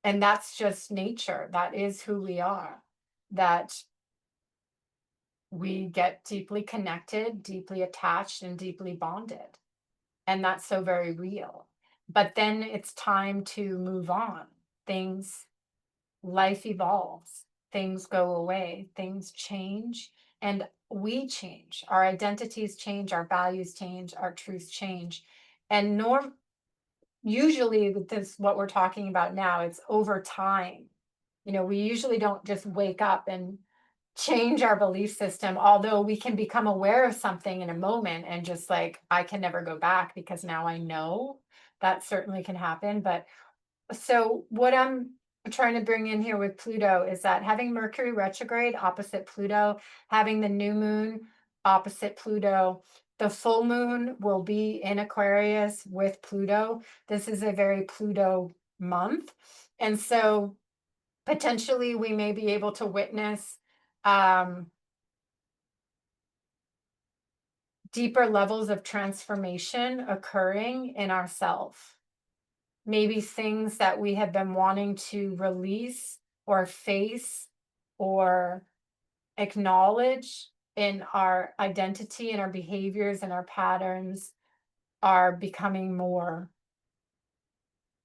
that's just nature. That is who we are. That we get deeply connected, deeply attached, and deeply bonded. And that's so very real. But then it's time to move on. Life evolves, things go away, things change, and we change. Our identities change, our values change, our truths change. And usually with this, what we're talking about now, it's over time. We usually don't just wake up and change our belief system, although we can become aware of something in a moment and just like, I can never go back because now I know. That certainly can happen. But so what I'm trying to bring in here with Pluto is that having Mercury retrograde opposite Pluto, having the new moon opposite Pluto, the full moon will be in Aquarius with Pluto. This is a very Pluto month. And so Potentially, we may be able to witness um, deeper levels of transformation occurring in ourself. Maybe things that we have been wanting to release or face or acknowledge in our identity and our behaviors and our patterns are becoming more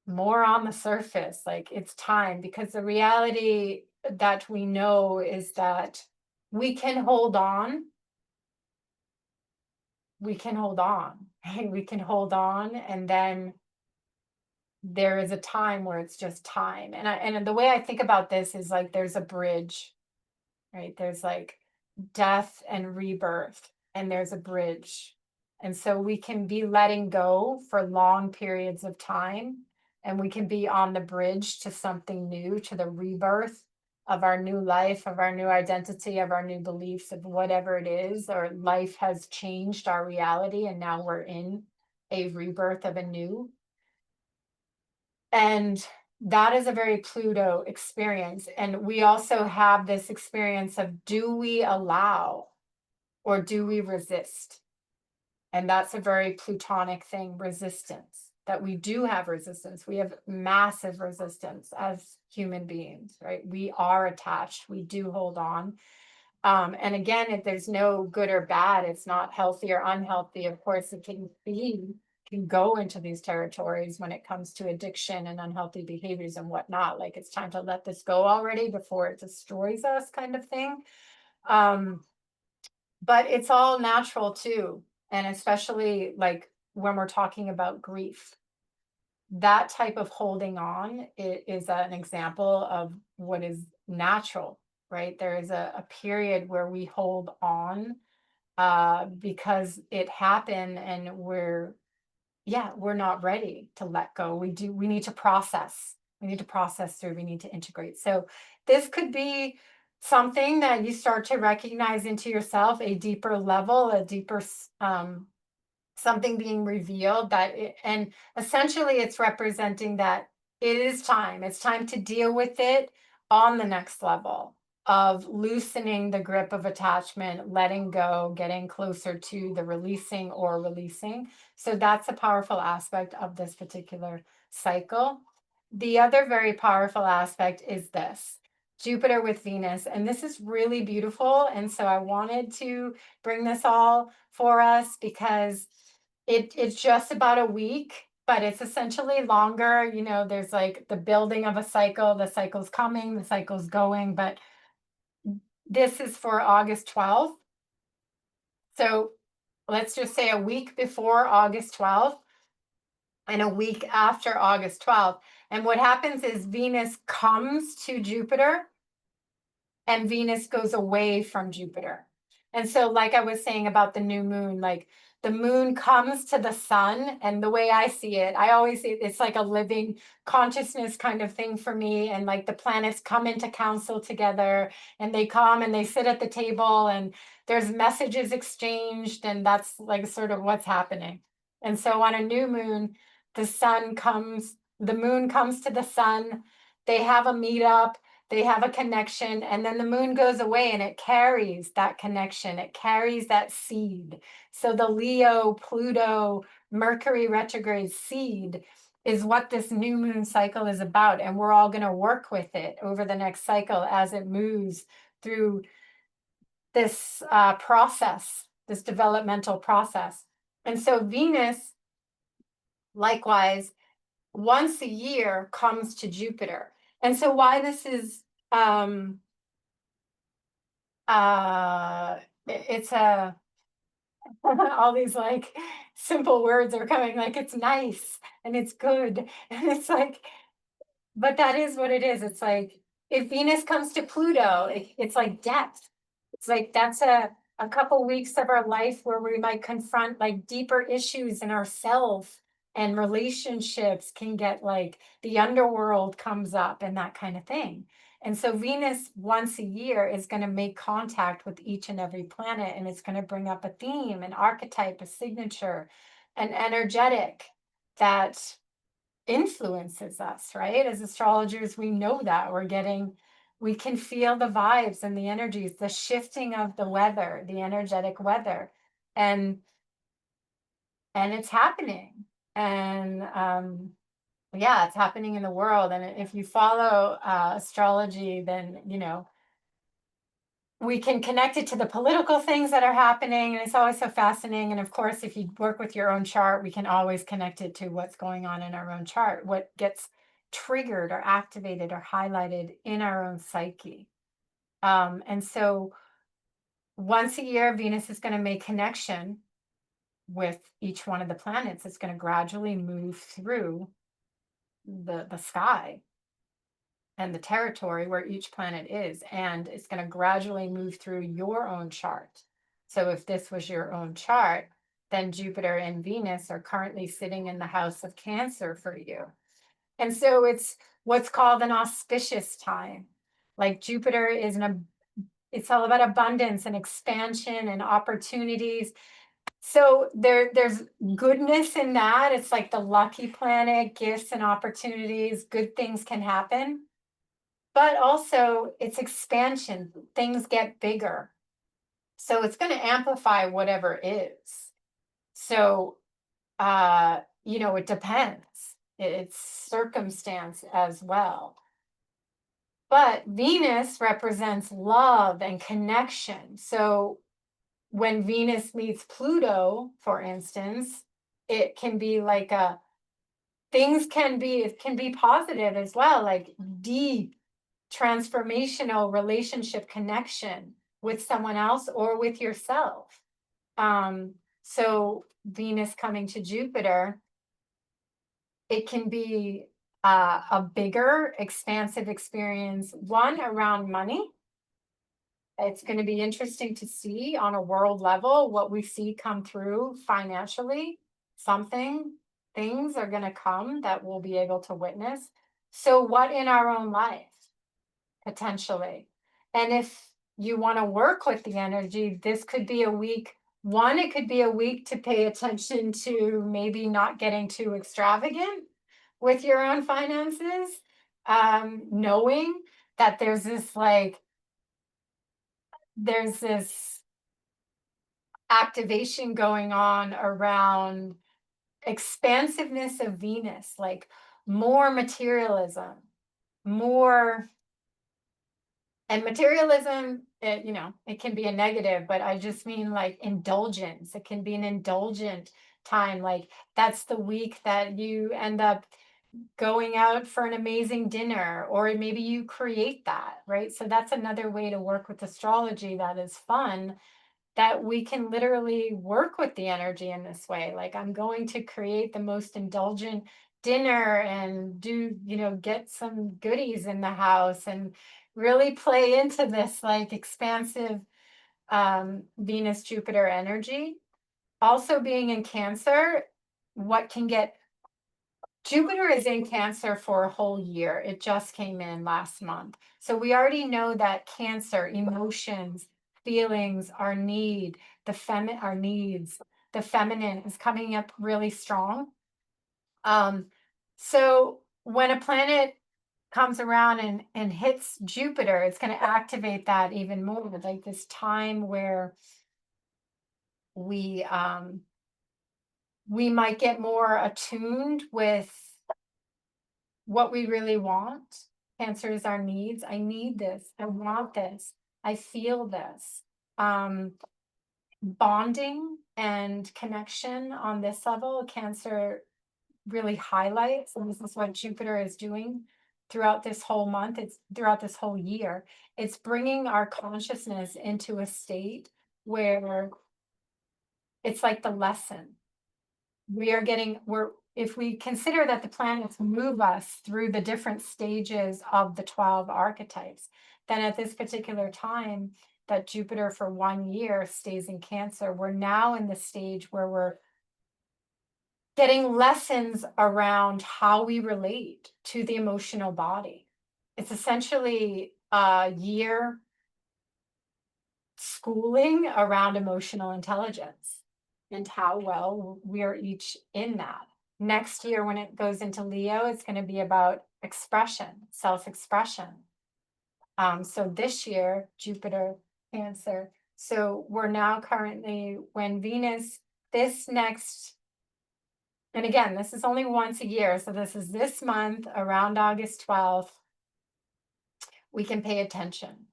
on the surface. Like, it's time, because the reality that we know is that we can hold on. We can hold on. Right? We can hold on, and then there is a time where it's just time. And the way I think about this is like there's a bridge, right? There's like death and rebirth, and there's a bridge. And so we can be letting go for long periods of time, and we can be on the bridge to something new, to the rebirth of our new life, of our new identity, of our new beliefs, of whatever it is, or life has changed our reality, and now we're in a rebirth of a new. And that is a very Pluto experience. And we also have this experience of, do we allow or do we resist? And that's a very Plutonic thing, resistance, that we do have resistance. We have massive resistance as human beings, right? We are attached, we do hold on. And again, if there's no good or bad, it's not healthy or unhealthy. Of course, it can go into these territories when it comes to addiction and unhealthy behaviors and whatnot. Like, it's time to let this go already before it destroys us, kind of thing. But it's all natural too. And especially like when we're talking about grief, that type of holding on is an example of what is natural, right? There is a period where we hold on because it happened, and we're not ready to let go. We need to process. We need to process through, we need to integrate. So this could be something that you start to recognize into yourself, a deeper level, a deeper something being revealed, and essentially it's representing that it is time. It's time to deal with it on the next level of loosening the grip of attachment, letting go, getting closer to the releasing or releasing. So that's a powerful aspect of this particular cycle. The other very powerful aspect is this Jupiter with Venus. And this is really beautiful. And so I wanted to bring this all for us because it's just about a week, but it's essentially longer. There's like the building of a cycle, the cycle's coming, the cycle's going, but this is for August 12th. So let's just say a week before August 12th and a week after August 12th. And what happens is Venus comes to Jupiter and Venus goes away from Jupiter. And so, like I was saying about the new moon, like the moon comes to the sun. And the way I see it, I always see it's like a living consciousness kind of thing for me. And like the planets come into council together, and they come and they sit at the table, and there's messages exchanged. And that's like sort of what's happening. And so on a new moon, the moon comes to the sun, they have a meetup, they have a connection, and then the moon goes away, and it carries that connection. It carries that seed. So the Leo, Pluto, Mercury retrograde seed is what this new moon cycle is about. And we're all going to work with it over the next cycle as it moves through this process, this developmental process. And so Venus, likewise, once a year comes to Jupiter. And so why this is it's a all these like simple words are coming, like it's nice and it's good and it's like, but that is what it is. It's like if Venus comes to Pluto, it's like depth. It's like that's a couple weeks of our life where we might confront like deeper issues in ourselves, and relationships can get like the underworld comes up and that kind of thing. And so Venus once a year is going to make contact with each and every planet, and it's going to bring up a theme, an archetype, a signature, an energetic that influences us, right? As astrologers, we know that we can feel the vibes and the energies, the shifting of the weather, the energetic weather. And it's happening. And yeah, it's happening in the world. And if you follow astrology, then we can connect it to the political things that are happening, and it's always so fascinating. And of course, if you work with your own chart, we can always connect it to what's going on in our own chart, what gets triggered or activated or highlighted in our own psyche. And so once a year, Venus is going to make connection with each one of the planets. It's going to gradually move through the sky and the territory where each planet is, and it's going to gradually move through your own chart. So if this was your own chart, then Jupiter and Venus are currently sitting in the house of Cancer for you. And so it's what's called an auspicious time. Like Jupiter it's all about abundance and expansion and opportunities. So there's goodness in that. It's like the lucky planet, gifts and opportunities, good things can happen. But also it's expansion, things get bigger. So it's going to amplify whatever is. So, it depends. It's circumstance as well. But Venus represents love and connection. So when Venus meets Pluto, for instance, it can be like it can be positive as well, like deep transformational relationship connection with someone else or with yourself. So Venus coming to Jupiter, it can be a bigger, expansive experience, one around money. It's going to be interesting to see on a world level what we see come through financially. Things are going to come that we'll be able to witness. So, what in our own life? Potentially. And if you want to work with the energy, this could be a week. One, it could be a week to pay attention to maybe not getting too extravagant with your own finances, knowing that there's this activation going on around expansiveness of Venus, like more materialism, more. And materialism, it can be a negative, but I just mean like indulgence. It can be an indulgent time. Like that's the week that you end up going out for an amazing dinner, or maybe you create that, right? So that's another way to work with astrology that is fun, that we can literally work with the energy in this way. Like I'm going to create the most indulgent dinner and get some goodies in the house and really play into this like expansive Venus Jupiter energy. Also being in Cancer, what can get Jupiter is in Cancer for a whole year. It just came in last month. So we already know that Cancer, emotions, feelings, our needs, the feminine is coming up really strong. So when a planet comes around and hits Jupiter, it's going to activate that even more, like this time where we might get more attuned with what we really want. Cancer is our needs. I need this. I want this. I feel this. Bonding and connection on this level, Cancer really highlights. And this is what Jupiter is doing throughout this whole month. It's throughout this whole year. It's bringing our consciousness into a state where it's like the lesson. If we consider that the planets move us through the different stages of the 12 archetypes, then at this particular time that Jupiter for 1 year stays in Cancer, we're now in the stage where we're getting lessons around how we relate to the emotional body. It's essentially a year schooling around emotional intelligence and how well we are each in that. Next year, when it goes into Leo, it's going to be about expression, self-expression. So this year, Jupiter, Cancer. So we're now currently, when Venus, this next, and again, this is only once a year. So this is this month around August 12th. We can pay attention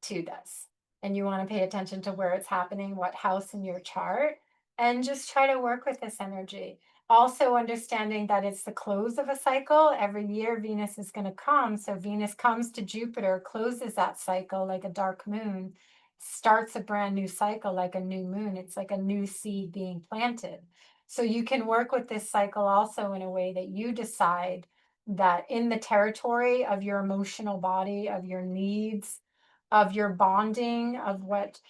to this. And you want to pay attention to where it's happening, what house in your chart, and just try to work with this energy. Also understanding that it's the close of a cycle. Every year Venus is going to come. So Venus comes to Jupiter, closes that cycle like a dark moon, starts a brand new cycle like a new moon. It's like a new seed being planted. So you can work with this cycle also in a way that you decide that in the territory of your emotional body, of your needs, of your bonding, of what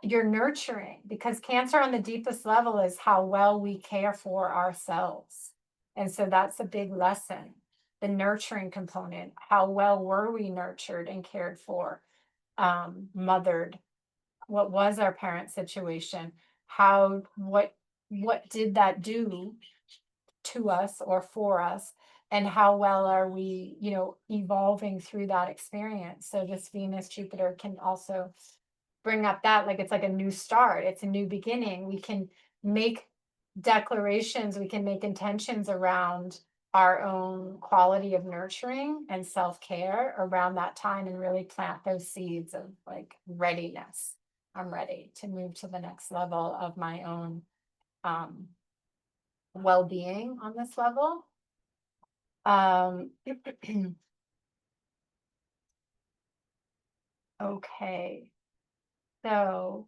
you're nurturing, because Cancer on the deepest level is how well we care for ourselves. And so that's a big lesson, the nurturing component. How well were we nurtured and cared for, mothered? What was our parent situation? What did that do to us or for us? And how well are we, evolving through that experience? So this Venus Jupiter can also bring up that, like, it's like a new start, it's a new beginning. We can make declarations, we can make intentions around our own quality of nurturing and self-care around that time, and really plant those seeds of like readiness. I'm ready to move to the next level of my own well-being on this level. Okay, so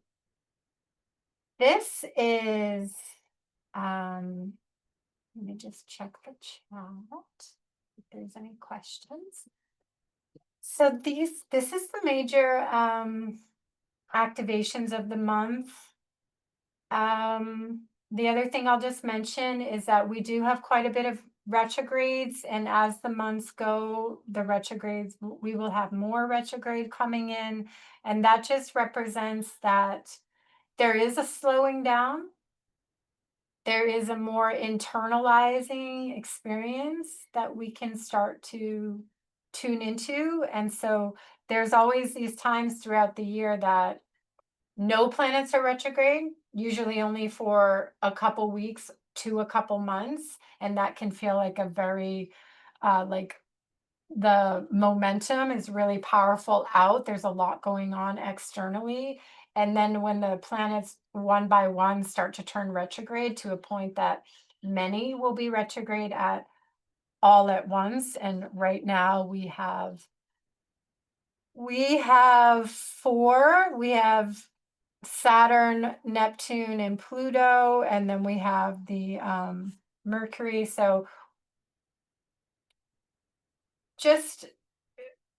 this is, let me just check the chat if there's any questions. So this is the major activations of the month. The other thing I'll just mention is that we do have quite a bit of retrogrades, and as the months go, the retrogrades, we will have more retrograde coming in, and that just represents that there is a slowing down. There is a more internalizing experience that we can start to tune into. And so there's always these times throughout the year that no planets are retrograde, usually only for a couple weeks to a couple months. And that can feel like a very, like, the momentum is really powerful out. There's a lot going on externally. And then when the planets one by one start to turn retrograde to a point that many will be retrograde at all at once. And right now we have four. We have Saturn, Neptune, and Pluto, and then we have the Mercury. So just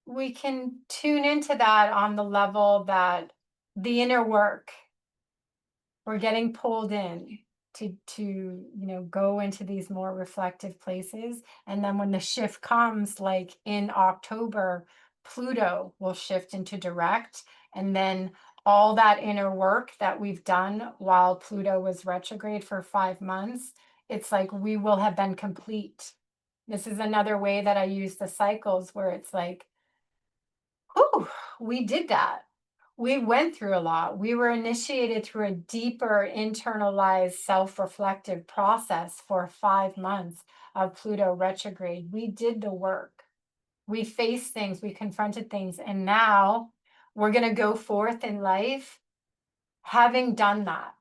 we can tune into that on the level that the inner work, we're getting pulled in to go into these more reflective places. And then when the shift comes, like in October, Pluto will shift into direct, and then all that inner work that we've done while Pluto was retrograde for 5 months, it's like we will have been complete. This is another way that I use the cycles, where it's like, "Ooh, we did that. We went through a lot. We were initiated through a deeper internalized self-reflective process for 5 months of Pluto retrograde. We did the work. We faced things, we confronted things, and now we're going to go forth in life having done that."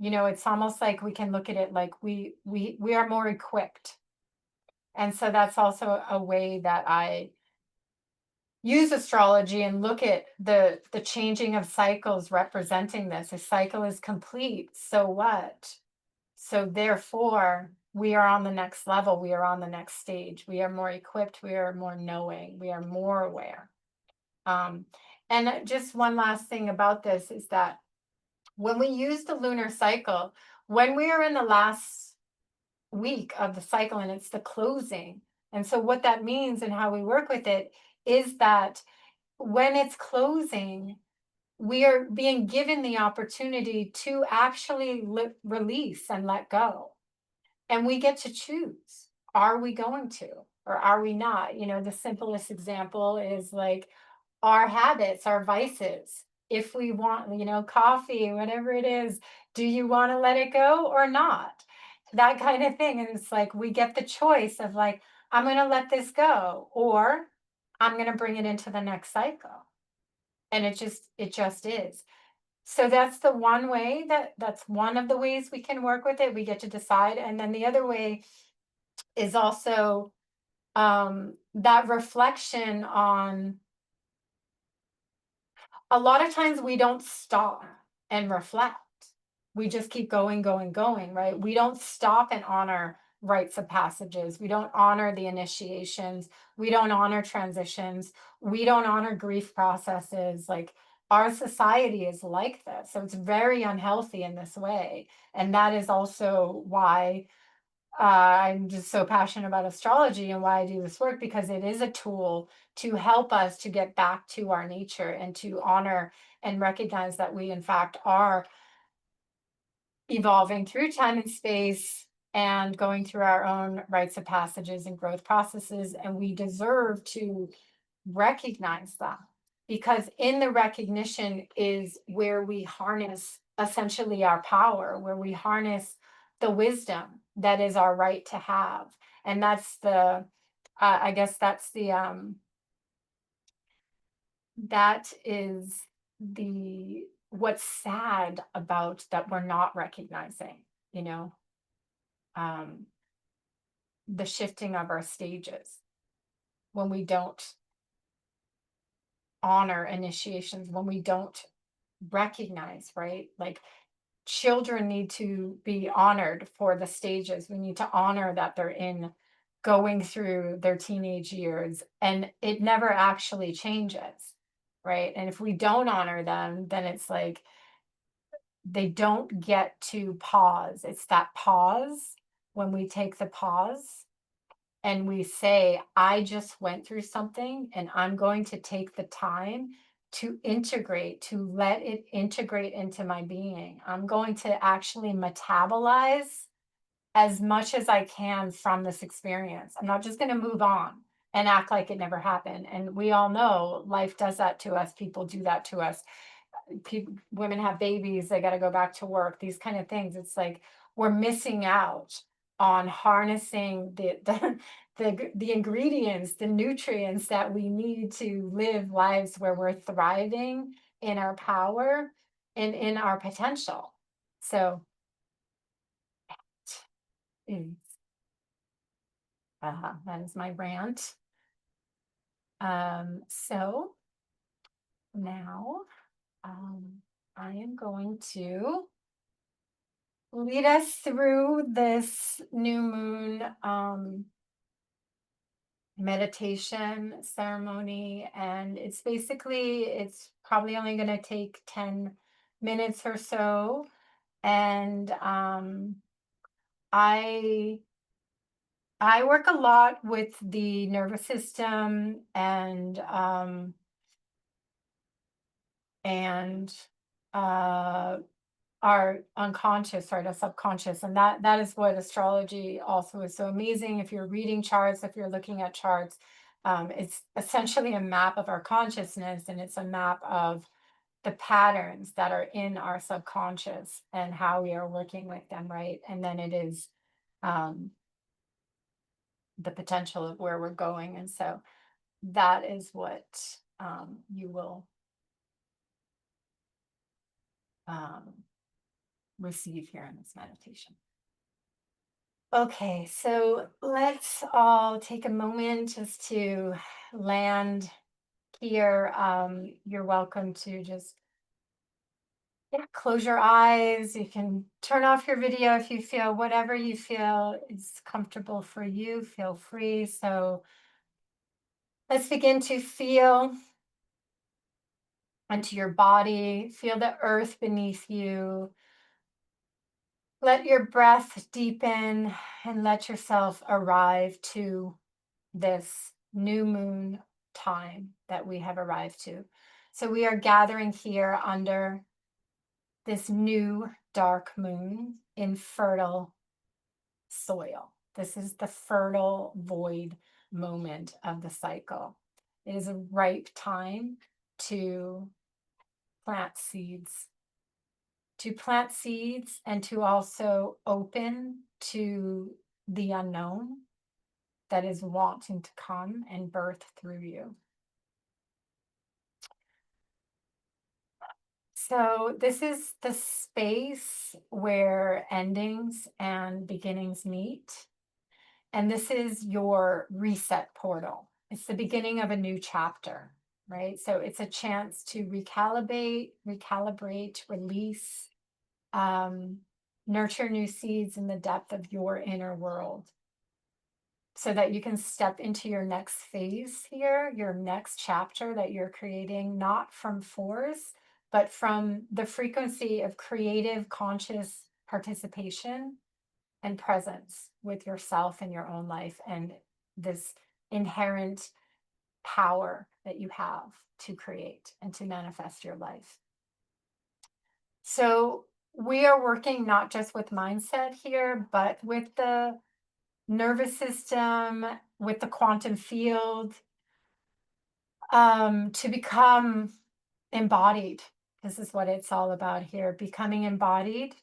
It's almost like we can look at it like we are more equipped. And so that's also a way that I use astrology and look at the changing of cycles representing this. A cycle is complete, so what? So therefore, we are on the next level, we are on the next stage, we are more equipped, we are more knowing, we are more aware. And just one last thing about this is that when we use the lunar cycle, when we are in the last week of the cycle and it's the closing, and so what that means and how we work with it is that when it's closing, we are being given the opportunity to actually release and let go. And we get to choose. Are we going to or are we not? The simplest example is like our habits, our vices. If we want, coffee, whatever it is, do you want to let it go or not? That kind of thing. And it's like we get the choice of like, I'm going to let this go or I'm going to bring it into the next cycle. And it just is. So that's the one way that's one of the ways we can work with it. We get to decide. And then the other way is also that reflection on a lot of times we don't stop and reflect. We just keep going, going, going, right? We don't stop and honor rites of passages. We don't honor the initiations. We don't honor transitions. We don't honor grief processes. Like our society is like this. So it's very unhealthy in this way. And that is also why I'm just so passionate about astrology and why I do this work, because it is a tool to help us to get back to our nature and to honor and recognize that we, in fact, are evolving through time and space and going through our own rites of passages and growth processes. And we deserve to recognize that, because in the recognition is where we harness essentially our power, where we harness the wisdom that is our right to have. And that's I guess that is the what's sad about that we're not recognizing, you know, um, the shifting of our stages when we don't honor initiations, when we don't recognize, right? Like children need to be honored for the stages. We need to honor that they're in going through their teenage years and it never actually changes, right? And if we don't honor them, then it's like they don't get to pause. It's that pause when we take the pause and we say, I just went through something and I'm going to take the time to integrate, to let it integrate into my being. I'm going to actually metabolize as much as I can from this experience. I'm not just going to move on and act like it never happened. And we all know life does that to us. People do that to us. Women have babies, they got to go back to work, these kind of things. It's like we're missing out on harnessing the ingredients, the nutrients that we need to live lives where we're thriving in our power and in our potential. So is that is my rant. So now I am going to lead us through this new moon meditation ceremony. And it's probably only going to take 10 minutes or so. And I work a lot with the nervous system and our unconscious, right, our subconscious. And that is what astrology also is so amazing. If you're reading charts, if you're looking at charts, it's essentially a map of our consciousness, and it's a map of the patterns that are in our subconscious and how we are working with them, right? And then it is the potential of where we're going. And so that is what you will receive here in this meditation. Okay, so let's all take a moment just to land here. You're welcome to just close your eyes. You can turn off your video if you feel, whatever you feel is comfortable for you, feel free. So let's begin to feel into your body, feel the earth beneath you. Let your breath deepen and let yourself arrive to this new moon time that we have arrived to. So we are gathering here under this new dark moon in fertile soil. This is the fertile void moment of the cycle. It is a ripe time to plant seeds. To plant seeds and to also open to the unknown that is wanting to come and birth through you. So this is the space where endings and beginnings meet. And this is your reset portal. It's the beginning of a new chapter, right? So it's a chance to recalibrate, release, nurture new seeds in the depth of your inner world, so that you can step into your next phase here, your next chapter that you're creating, not from force, but from the frequency of creative, conscious participation and presence with yourself in your own life, and this inherent power that you have to create and to manifest your life. So we are working not just with mindset here, but with the nervous system, with the quantum field, to become embodied. This is what it's all about here, becoming embodied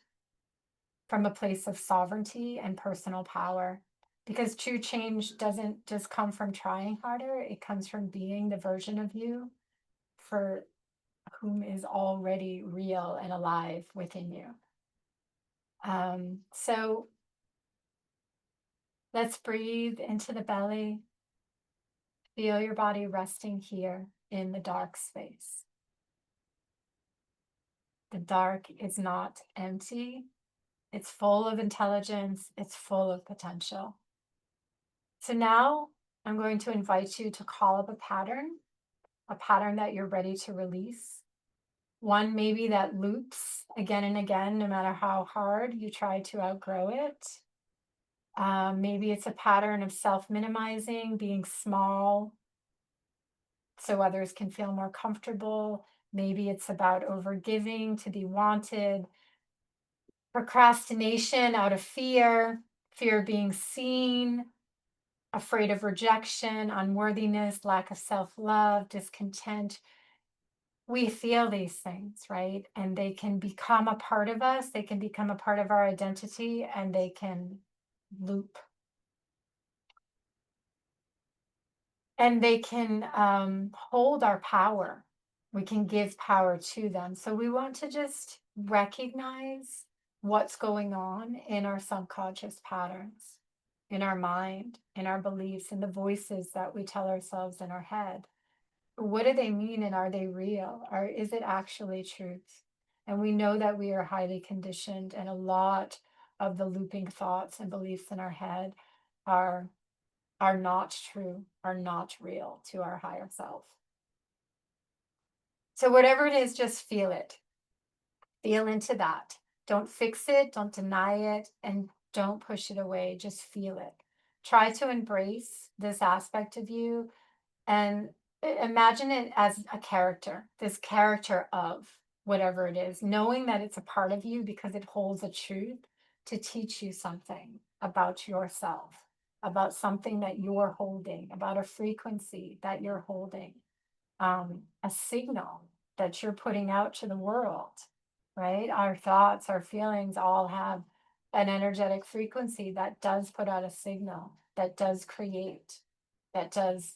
from a place of sovereignty and personal power. Because true change doesn't just come from trying harder, it comes from being the version of you for whom is already real and alive within you. So let's breathe into the belly. Feel your body resting here in the dark space. The dark is not empty. It's full of intelligence. It's full of potential. So now I'm going to invite you to call up a pattern that you're ready to release. One maybe that loops again and again, no matter how hard you try to outgrow it. Maybe it's a pattern of self-minimizing, being small, so others can feel more comfortable. Maybe it's about overgiving to be wanted. Procrastination out of fear of being seen, afraid of rejection, unworthiness, lack of self-love, discontent. We feel these things, right? And they can become a part of us. They can become a part of our identity, and they can loop. And they can hold our power. We can give power to them. So we want to just recognize what's going on in our subconscious patterns, in our mind, in our beliefs, in the voices that we tell ourselves in our head. What do they mean, and are they real? Or is it actually truth? And we know that we are highly conditioned, and a lot of the looping thoughts and beliefs in our head are not true, are not real to our higher self. So whatever it is, just feel it. Feel into that. Don't fix it, don't deny it, and don't push it away. Just feel it. Try to embrace this aspect of you and imagine it as a character, this character of whatever it is, knowing that it's a part of you because it holds a truth to teach you something about yourself, about something that you're holding, about a frequency that you're holding, a signal that you're putting out to the world, right? Our thoughts, our feelings all have an energetic frequency that does put out a signal, that does create, that does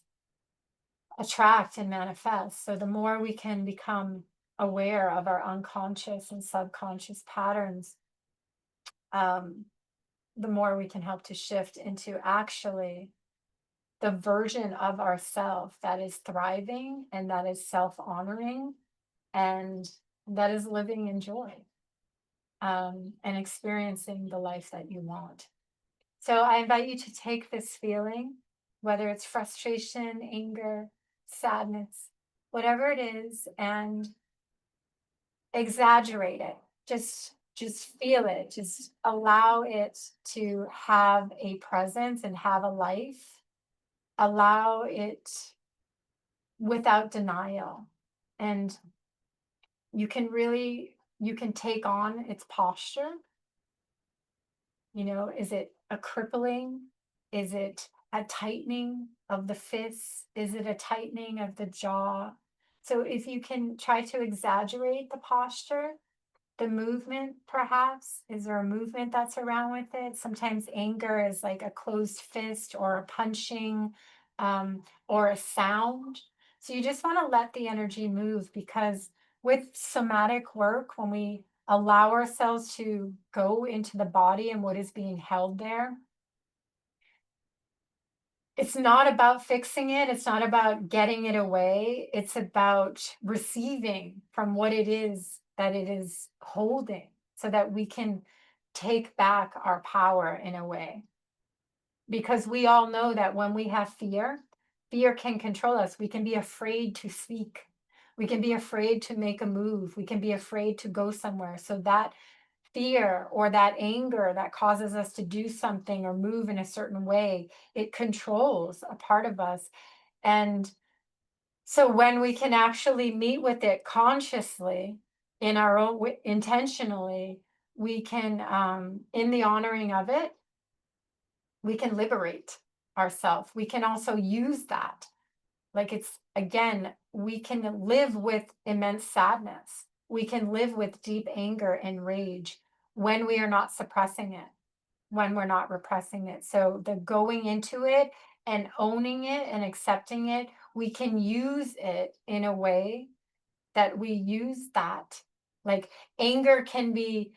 attract and manifest. So the more we can become aware of our unconscious and subconscious patterns, the more we can help to shift into actually the version of ourself that is thriving and that is self-honoring and that is living in joy, and experiencing the life that you want. So I invite you to take this feeling, whether it's frustration, anger, sadness, whatever it is, and exaggerate it. Just feel it. Just allow it to have a presence and have a life. Allow it without denial. And you can take on its posture. You know, is it a crippling? Is it a tightening of the fists? Is it a tightening of the jaw? So if you can try to exaggerate the posture, the movement, perhaps, is there a movement that's around with it? Sometimes anger is like a closed fist or a punching, or a sound. So you just want to let the energy move, because with somatic work, when we allow ourselves to go into the body and what is being held there, it's not about fixing it. It's not about getting it away. It's about receiving from what it is that it is holding, so that we can take back our power in a way. Because we all know that when we have fear, fear can control us. We can be afraid to speak. We can be afraid to make a move. We can be afraid to go somewhere. So that fear or that anger that causes us to do something or move in a certain way, it controls a part of us. And so when we can actually meet with it consciously, in our own intentionally, we can, in the honoring of it, we can liberate ourselves. We can also use that. Like, it's, again, we can live with immense sadness. We can live with deep anger and rage when we are not suppressing it, when we're not repressing it. So the going into it and owning it and accepting it, we can use it in a way that we use that. Like, anger can be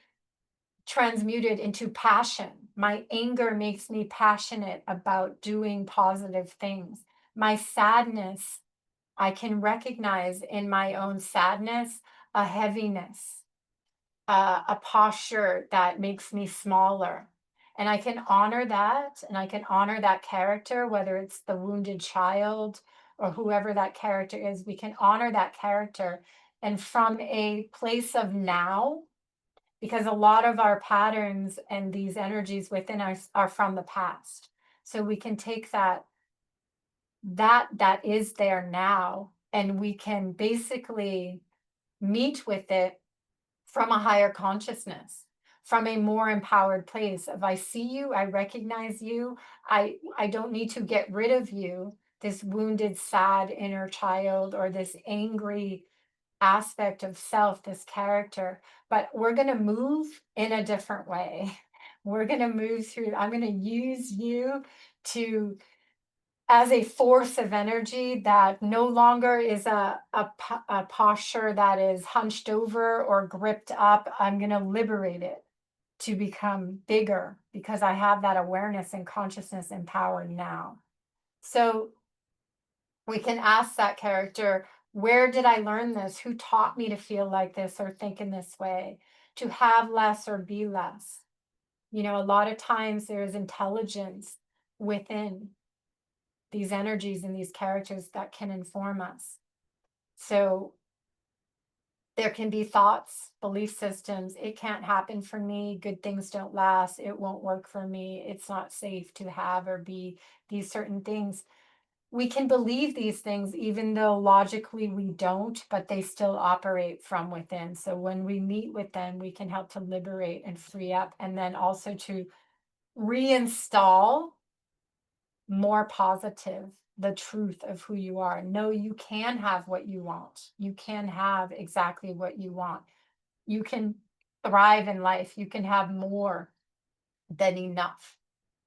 transmuted into passion. My anger makes me passionate about doing positive things. My sadness, I can recognize in my own sadness a heaviness, a posture that makes me smaller. And I can honor that, and I can honor that character, whether it's the wounded child or whoever that character is. We can honor that character. And from a place of now, because a lot of our patterns and these energies within us are from the past. So we can take that is there now, and we can basically meet with it from a higher consciousness, from a more empowered place of, I see you, I recognize you, I don't need to get rid of you, this wounded, sad inner child, or this angry aspect of self, this character, but we're going to move in a different way. We're going to move through, I'm going to use you to, as a force of energy that no longer is a posture that is hunched over or gripped up. I'm going to liberate it to become bigger, because I have that awareness and consciousness and power now. So we can ask that character, where did I learn this? Who taught me to feel like this or think in this way? To have less or be less. You know, a lot of times there is intelligence within these energies and these characters that can inform us. So there can be thoughts, belief systems. It can't happen for me. Good things don't last. It won't work for me. It's not safe to have or be these certain things. We can believe these things even though logically we don't, but they still operate from within. So when we meet with them, we can help to liberate and free up, and then also to reinstall more positive, the truth of who you are. No, you can have what you want. You can have exactly what you want. You can thrive in life. You can have more than enough.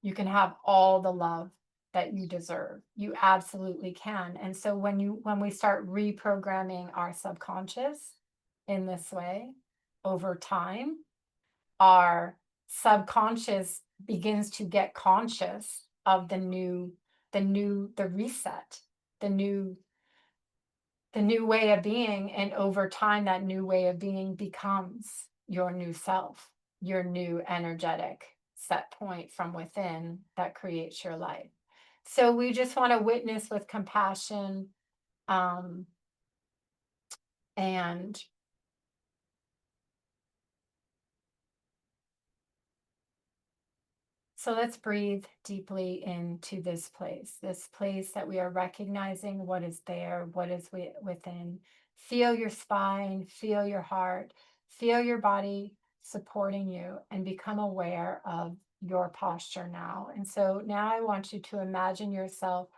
You can have all the love that you deserve. You absolutely can. And so when we start reprogramming our subconscious in this way over time, our subconscious begins to get conscious of the reset, the new way of being. And over time, that new way of being becomes your new self, your new energetic set point from within that creates your life. So we just want to witness with compassion, and so let's breathe deeply into this place that we are recognizing what is there, what is within. Feel your spine, feel your heart, feel your body supporting you, and become aware of your posture now. And so now I want you to imagine yourself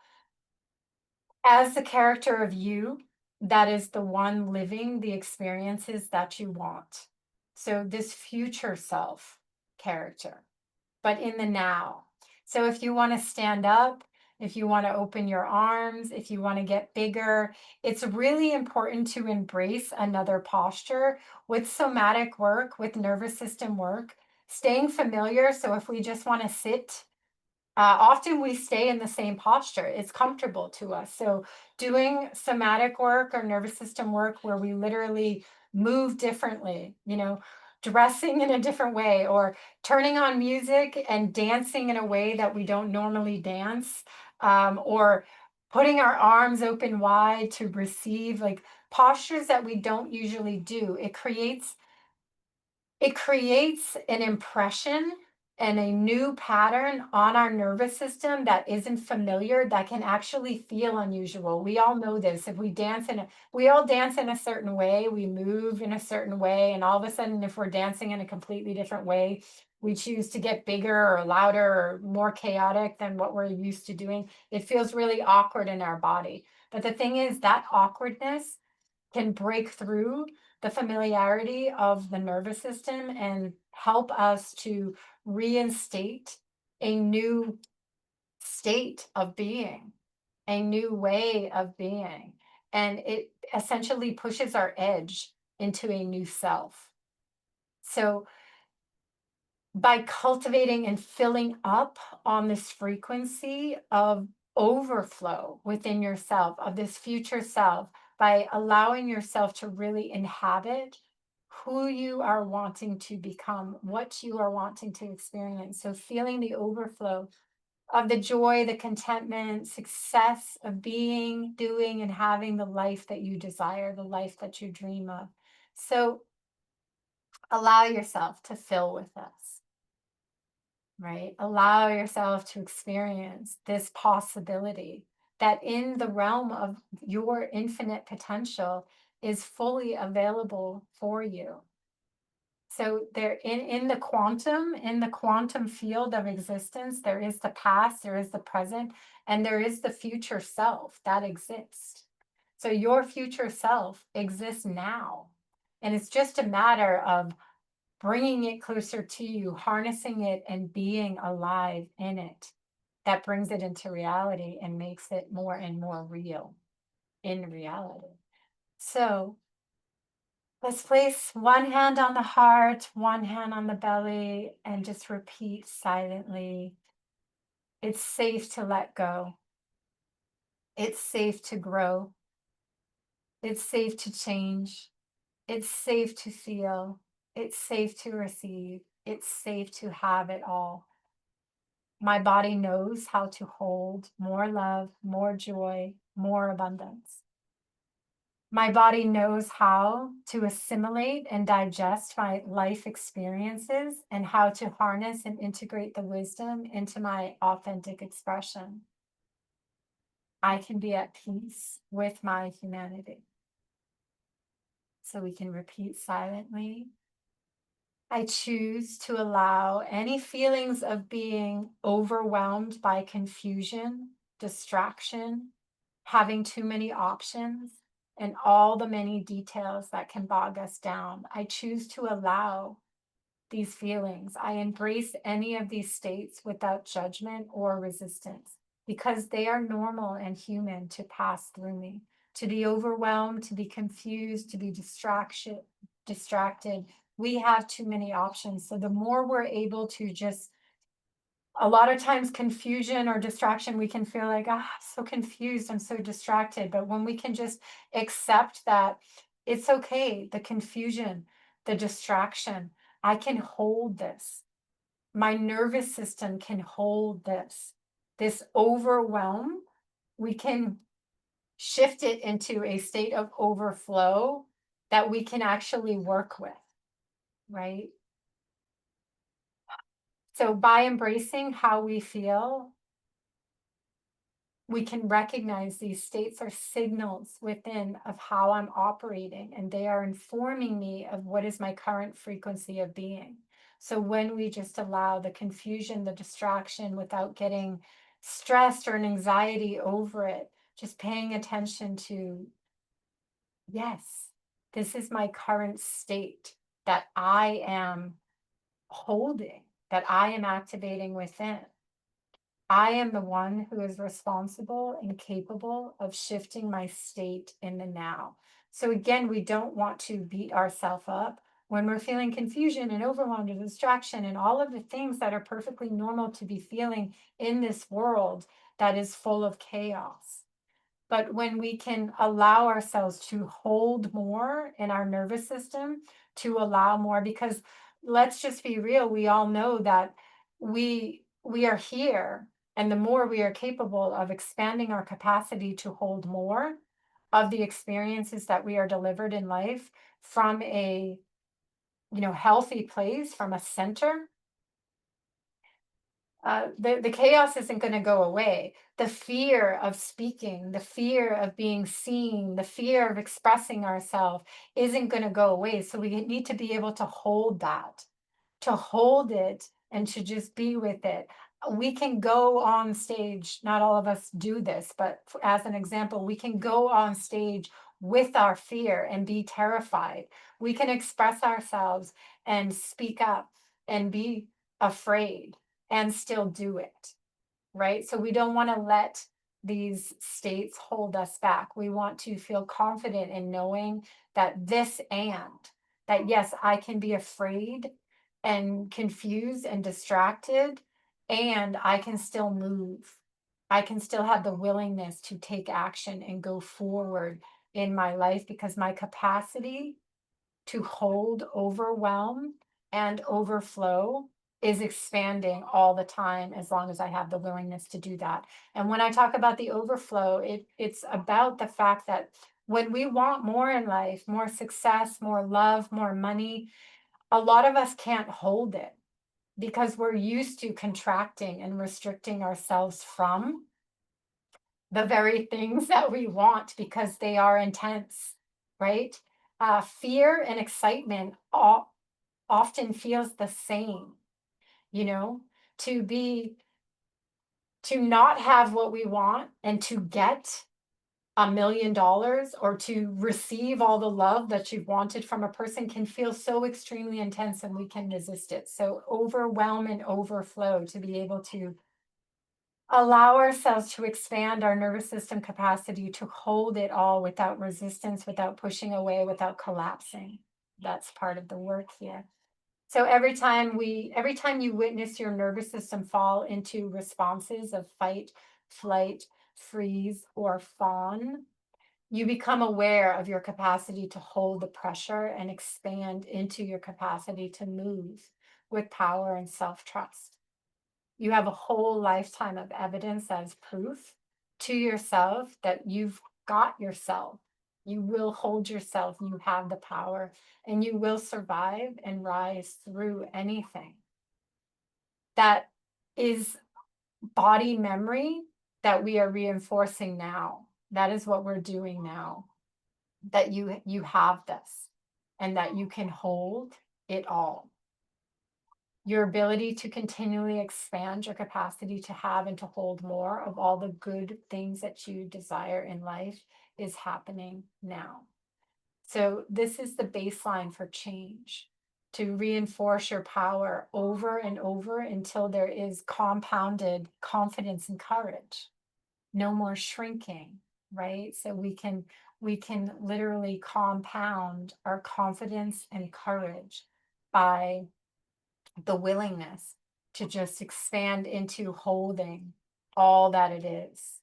as the character of you that is the one living the experiences that you want. So, this future self character, but in the now. So, if you want to stand up, if you want to open your arms, if you want to get bigger, it's really important to embrace another posture with somatic work, with nervous system work, staying familiar. So, if we just want to sit, often we stay in the same posture. It's comfortable to us. So, doing somatic work or nervous system work where we literally move differently, dressing in a different way, or turning on music and dancing in a way that we don't normally dance, or putting our arms open wide to receive, like postures that we don't usually do. It creates an impression and a new pattern on our nervous system that isn't familiar, that can actually feel unusual. We all know this. If we all dance in a certain way, we move in a certain way, and all of a sudden, if we're dancing in a completely different way, we choose to get bigger or louder or more chaotic than what we're used to doing. It feels really awkward in our body. But the thing is, that awkwardness can break through the familiarity of the nervous system and help us to reinstate a new state of being, a new way of being. And it essentially pushes our edge into a new self. So, by cultivating and filling up on this frequency of overflow within yourself, of this future self, by allowing yourself to really inhabit who you are wanting to become, what you are wanting to experience. So, feeling the overflow of the joy, the contentment, success of being, doing, and having the life that you desire, the life that you dream of. So, allow yourself to fill with this. Right? Allow yourself to experience this possibility that in the realm of your infinite potential is fully available for you. So there in the quantum field of existence, there is the past, there is the present, and there is the future self that exists. So your future self exists now. And it's just a matter of bringing it closer to you, harnessing it, and being alive in it. That brings it into reality and makes it more and more real in reality. So let's place one hand on the heart, one hand on the belly, and just repeat silently. It's safe to let go. It's safe to grow. It's safe to change. It's safe to feel. It's safe to receive. It's safe to have it all. My body knows how to hold more love, more joy, more abundance. My body knows how to assimilate and digest my life experiences and how to harness and integrate the wisdom into my authentic expression. I can be at peace with my humanity. So we can repeat silently. I choose to allow any feelings of being overwhelmed by confusion, distraction, having too many options, and all the many details that can bog us down. I choose to allow these feelings. I embrace any of these states without judgment or resistance because they are normal and human to pass through me. To be overwhelmed, to be confused, to be distracted. We have too many options. So the more we're able to just, a lot of times confusion or distraction, we can feel like, I'm so confused, I'm so distracted. But when we can just accept that it's okay, the confusion, the distraction, I can hold this. My nervous system can hold this overwhelm. We can shift it into a state of overflow that we can actually work with, right? So by embracing how we feel, we can recognize these states are signals within of how I'm operating, and they are informing me of what is my current frequency of being. So when we just allow the confusion, the distraction without getting stressed or an anxiety over it, just paying attention to, yes, this is my current state that I am holding, that I am activating within. I am the one who is responsible and capable of shifting my state in the now. So again, we don't want to beat ourselves up when we're feeling confusion and overwhelmed and distraction and all of the things that are perfectly normal to be feeling in this world that is full of chaos. But when we can allow ourselves to hold more in our nervous system, to allow more, because let's just be real, we all know that we are here, and the more we are capable of expanding our capacity to hold more of the experiences that we are delivered in life from a healthy place, from a center, the chaos isn't going to go away. The fear of speaking, the fear of being seen, the fear of expressing ourselves isn't going to go away. So we need to be able to hold that, to hold it and to just be with it. We can go on stage, not all of us do this, but as an example, we can go on stage with our fear and be terrified. We can express ourselves and speak up and be afraid and still do it, right? So we don't want to let these states hold us back. We want to feel confident in knowing that that yes, I can be afraid and confused and distracted, and I can still move. I can still have the willingness to take action and go forward in my life because my capacity to hold overwhelm and overflow is expanding all the time as long as I have the willingness to do that. And when I talk about the overflow, it's about the fact that when we want more in life, more success, more love, more money, a lot of us can't hold it because we're used to contracting and restricting ourselves from the very things that we want because they are intense, right? Fear and excitement often feels the same, you know, to be, to not have what we want and to get $1 million or to receive all the love that you've wanted from a person can feel so extremely intense and we can resist it. So overwhelm and overflow, to be able to allow ourselves to expand our nervous system capacity to hold it all without resistance, without pushing away, without collapsing. That's part of the work here. So every time you witness your nervous system fall into responses of fight, flight, freeze, or fawn, you become aware of your capacity to hold the pressure and expand into your capacity to move with power and self-trust. You have a whole lifetime of evidence as proof to yourself that you've got yourself. You will hold yourself, you have the power, and you will survive and rise through anything. That is body memory that we are reinforcing now. That is what we're doing now. That you have this and that you can hold it all. Your ability to continually expand your capacity to have and to hold more of all the good things that you desire in life is happening now. So this is the baseline for change, to reinforce your power over and over until there is compounded confidence and courage. No more shrinking, right? So we can literally compound our confidence and courage by the willingness to just expand into holding all that it is,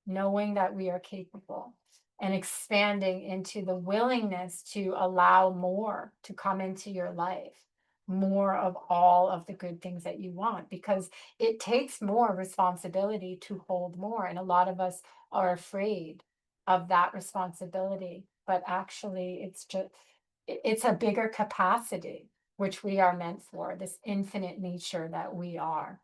knowing that we are capable, and expanding into the willingness to allow more to come into your life, more of all of the good things that you want, because it takes more responsibility to hold more. And a lot of us are afraid of that responsibility, but actually it's a bigger capacity which we are meant for, this infinite nature that we are.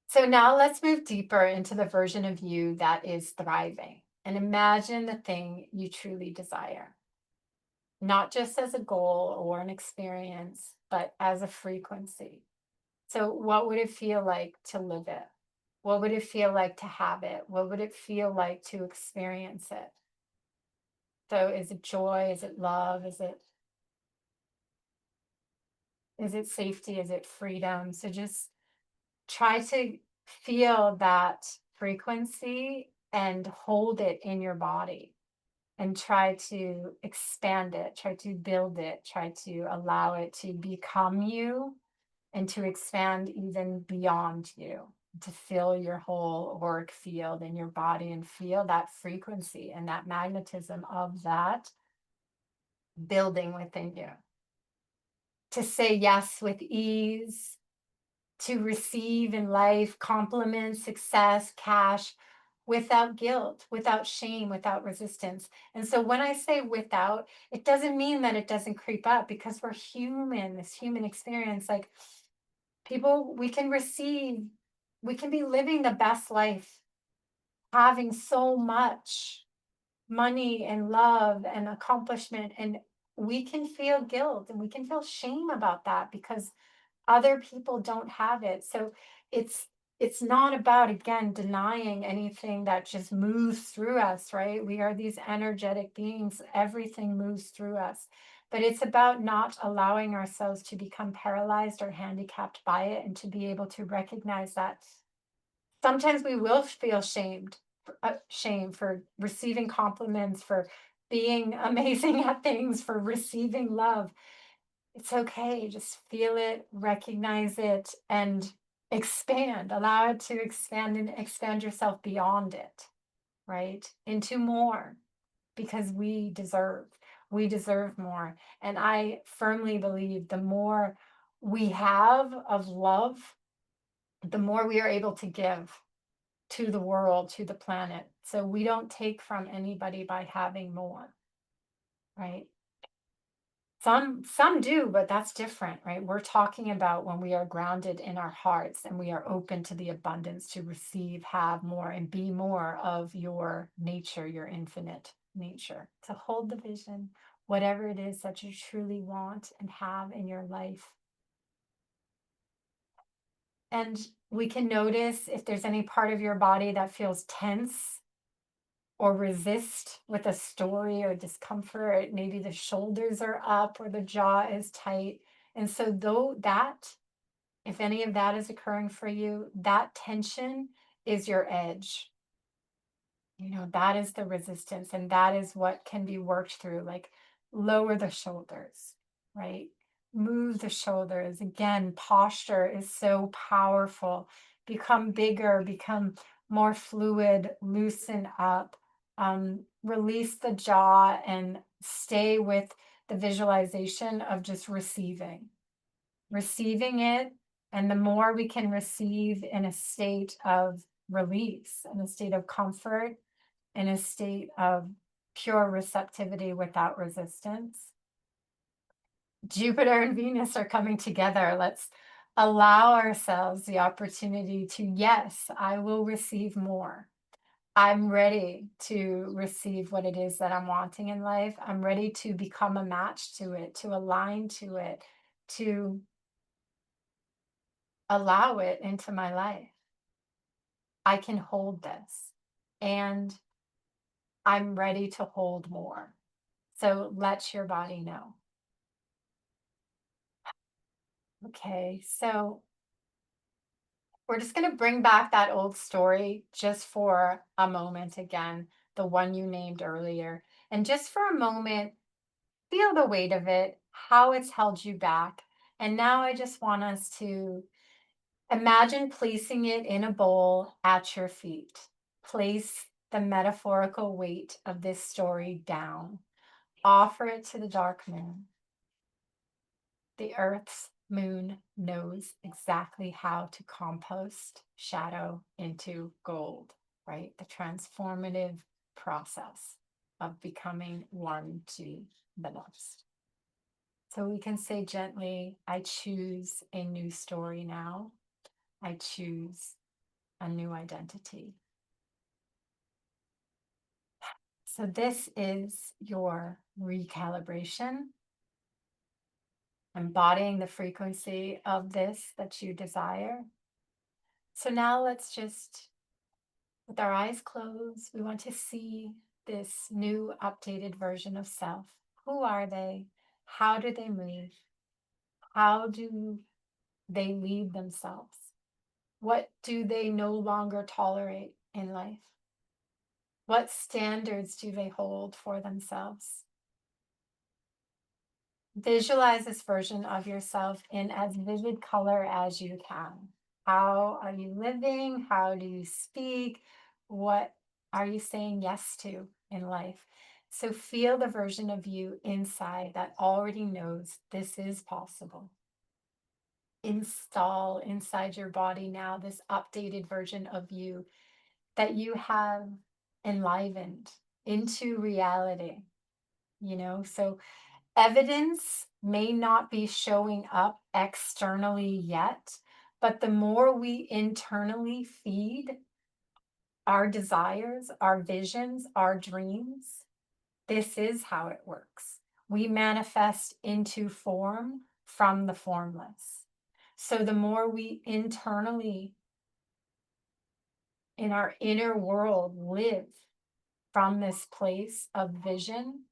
So now let's move deeper into the version of you that is thriving, and imagine the thing you truly desire. not just as a goal or an experience, but as a frequency. So, what would it feel like to live it? What would it feel like to have it? What would it feel like to experience it? So, is it joy? Is it love? Is it safety? Is it freedom? So just try to feel that frequency and hold it in your body and try to expand it, try to build it, try to allow it to become you and to expand even beyond you, to fill your whole auric field in your body and feel that frequency and that magnetism of that building within you. To say yes with ease, to receive in life compliments, success, cash, without guilt, without shame, without resistance. And so when I say without, it doesn't mean that it doesn't creep up because we're human, this human experience. Like people, we can receive, we can be living the best life, having so much money and love and accomplishment. And we can feel guilt and we can feel shame about that because other people don't have it. So it's it's not about, again, denying anything that just moves through us, right? We are these energetic beings, everything moves through us, but it's about not allowing ourselves to become paralyzed or handicapped by it, and to be able to recognize that sometimes we will feel shame for receiving compliments, for being amazing at things, for receiving love. It's okay. Just feel it, recognize it, and expand. Allow it to expand and expand yourself beyond it, right? Into more because we deserve. We deserve more. And I firmly believe the more we have of love, the more we are able to give to the world, to the planet. So we don't take from anybody by having more, right? Some do, but that's different, right? We're talking about when we are grounded in our hearts and we are open to the abundance to receive, have more, and be more of your nature, your infinite nature. To hold the vision, whatever it is that you truly want and have in your life. And we can notice if there's any part of your body that feels tense or resist with a story or discomfort. Maybe the shoulders are up or the jaw is tight. And so, though that, if any of that is occurring for you, that tension is your edge. That is the resistance, and that is what can be worked through. Like, lower the shoulders, right? Move the shoulders. Again, posture is so powerful. Become bigger, become more fluid, loosen up, release the jaw, and stay with the visualization of just receiving it. And the more we can receive in a state of release, in a state of comfort, in a state of pure receptivity without resistance. Jupiter and Venus are coming together. Let's allow ourselves the opportunity to, yes, I will receive more. I'm ready to receive what it is that I'm wanting in life. I'm ready to become a match to it, to align to it, to allow it into my life. I can hold this. And I'm ready to hold more. So let your body know. Okay, so we're just going to bring back that old story just for a moment again, the one you named earlier. And just for a moment, feel the weight of it, how it's held you back. And now I just want us to imagine placing it in a bowl at your feet. Place the metaphorical weight of this story down. Offer it to the dark moon. The Earth's moon knows exactly how to compost shadow into gold, right? The transformative process of becoming one to the next. So we can say gently, I choose a new story now. I choose a new identity. So this is your recalibration, embodying the frequency of this that you desire. So now let's just, with our eyes closed, we want to see this new updated version of self. Who are they? How do they move? How do they lead themselves? What do they no longer tolerate in life? What standards do they hold for themselves? Visualize this version of yourself in as vivid color as you can. How are you living? How do you speak? What are you saying yes to in life? So feel the version of you inside that already knows this is possible. Install inside your body now this updated version of you that you have enlivened into reality, so evidence may not be showing up externally yet, but the more we internally feed our desires, our visions, our dreams, this is how it works. We manifest into form from the formless. So the more we internally, in our inner world, live from this place of vision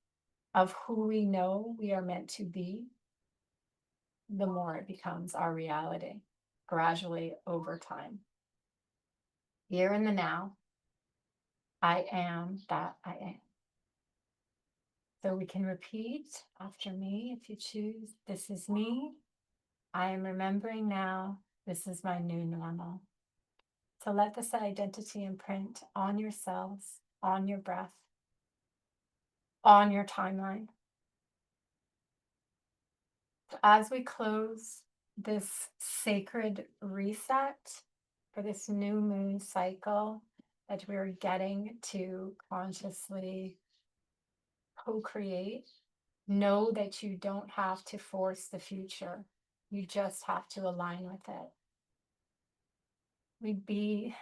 of who we know we are meant to be, the more it becomes our reality gradually over time. Here in the now, I am that I am. So we can repeat after me if you choose. This is me. I am remembering now. This is my new normal. So let this identity imprint on yourselves, on your breath, on your timeline. As we close this sacred reset for this new moon cycle that we're getting to consciously co-create, know that you don't have to force the future. You just have to align with it. We be,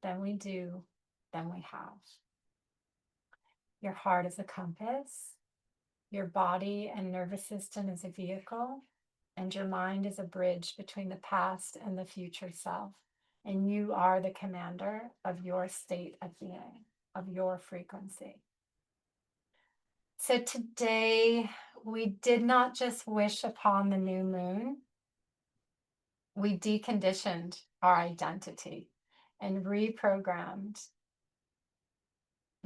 then we do, then we have. Your heart is a compass. Your body and nervous system is a vehicle. And your mind is a bridge between the past and the future self. And you are the commander of your state of being, of your frequency. So today, we did not just wish upon the new moon. We deconditioned our identity and reprogrammed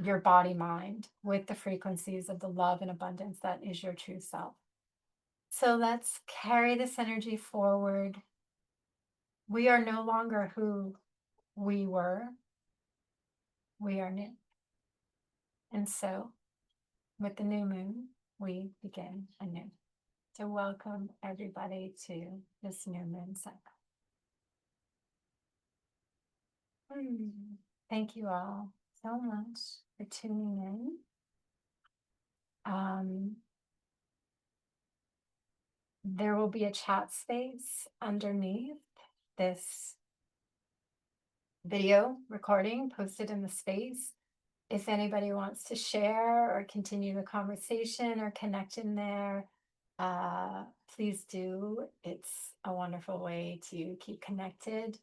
your body mind with the frequencies of the love and abundance that is your true self. So let's carry this energy forward. We are no longer who we were. We are new. And so, with the new moon, we begin anew. So welcome everybody to this new moon cycle. Thank you all so much for tuning in. There will be a chat space underneath this video recording posted in the space. If anybody wants to share or continue the conversation or connect in there, please do. It's a wonderful way to keep connected.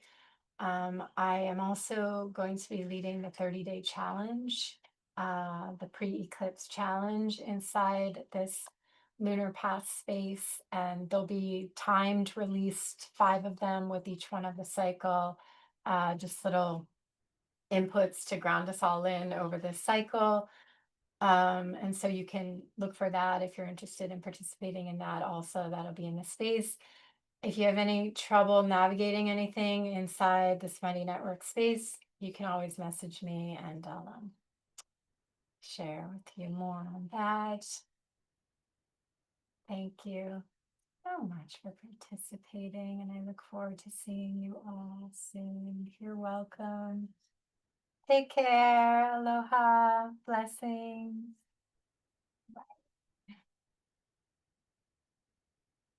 I am also going to be leading the 30-day challenge, the pre-eclipse challenge inside this lunar path space, and there'll be timed released 5 of them with each one of the cycle, just little inputs to ground us all in over this cycle. And so you can look for that if you're interested in participating in that. Also, that'll be in the space. If you have any trouble navigating anything inside this Mighty Network space, you can always message me and I'll share with you more on that. Thank you so much for participating, and I look forward to seeing you all soon. You're welcome. Take care. Aloha. Blessings.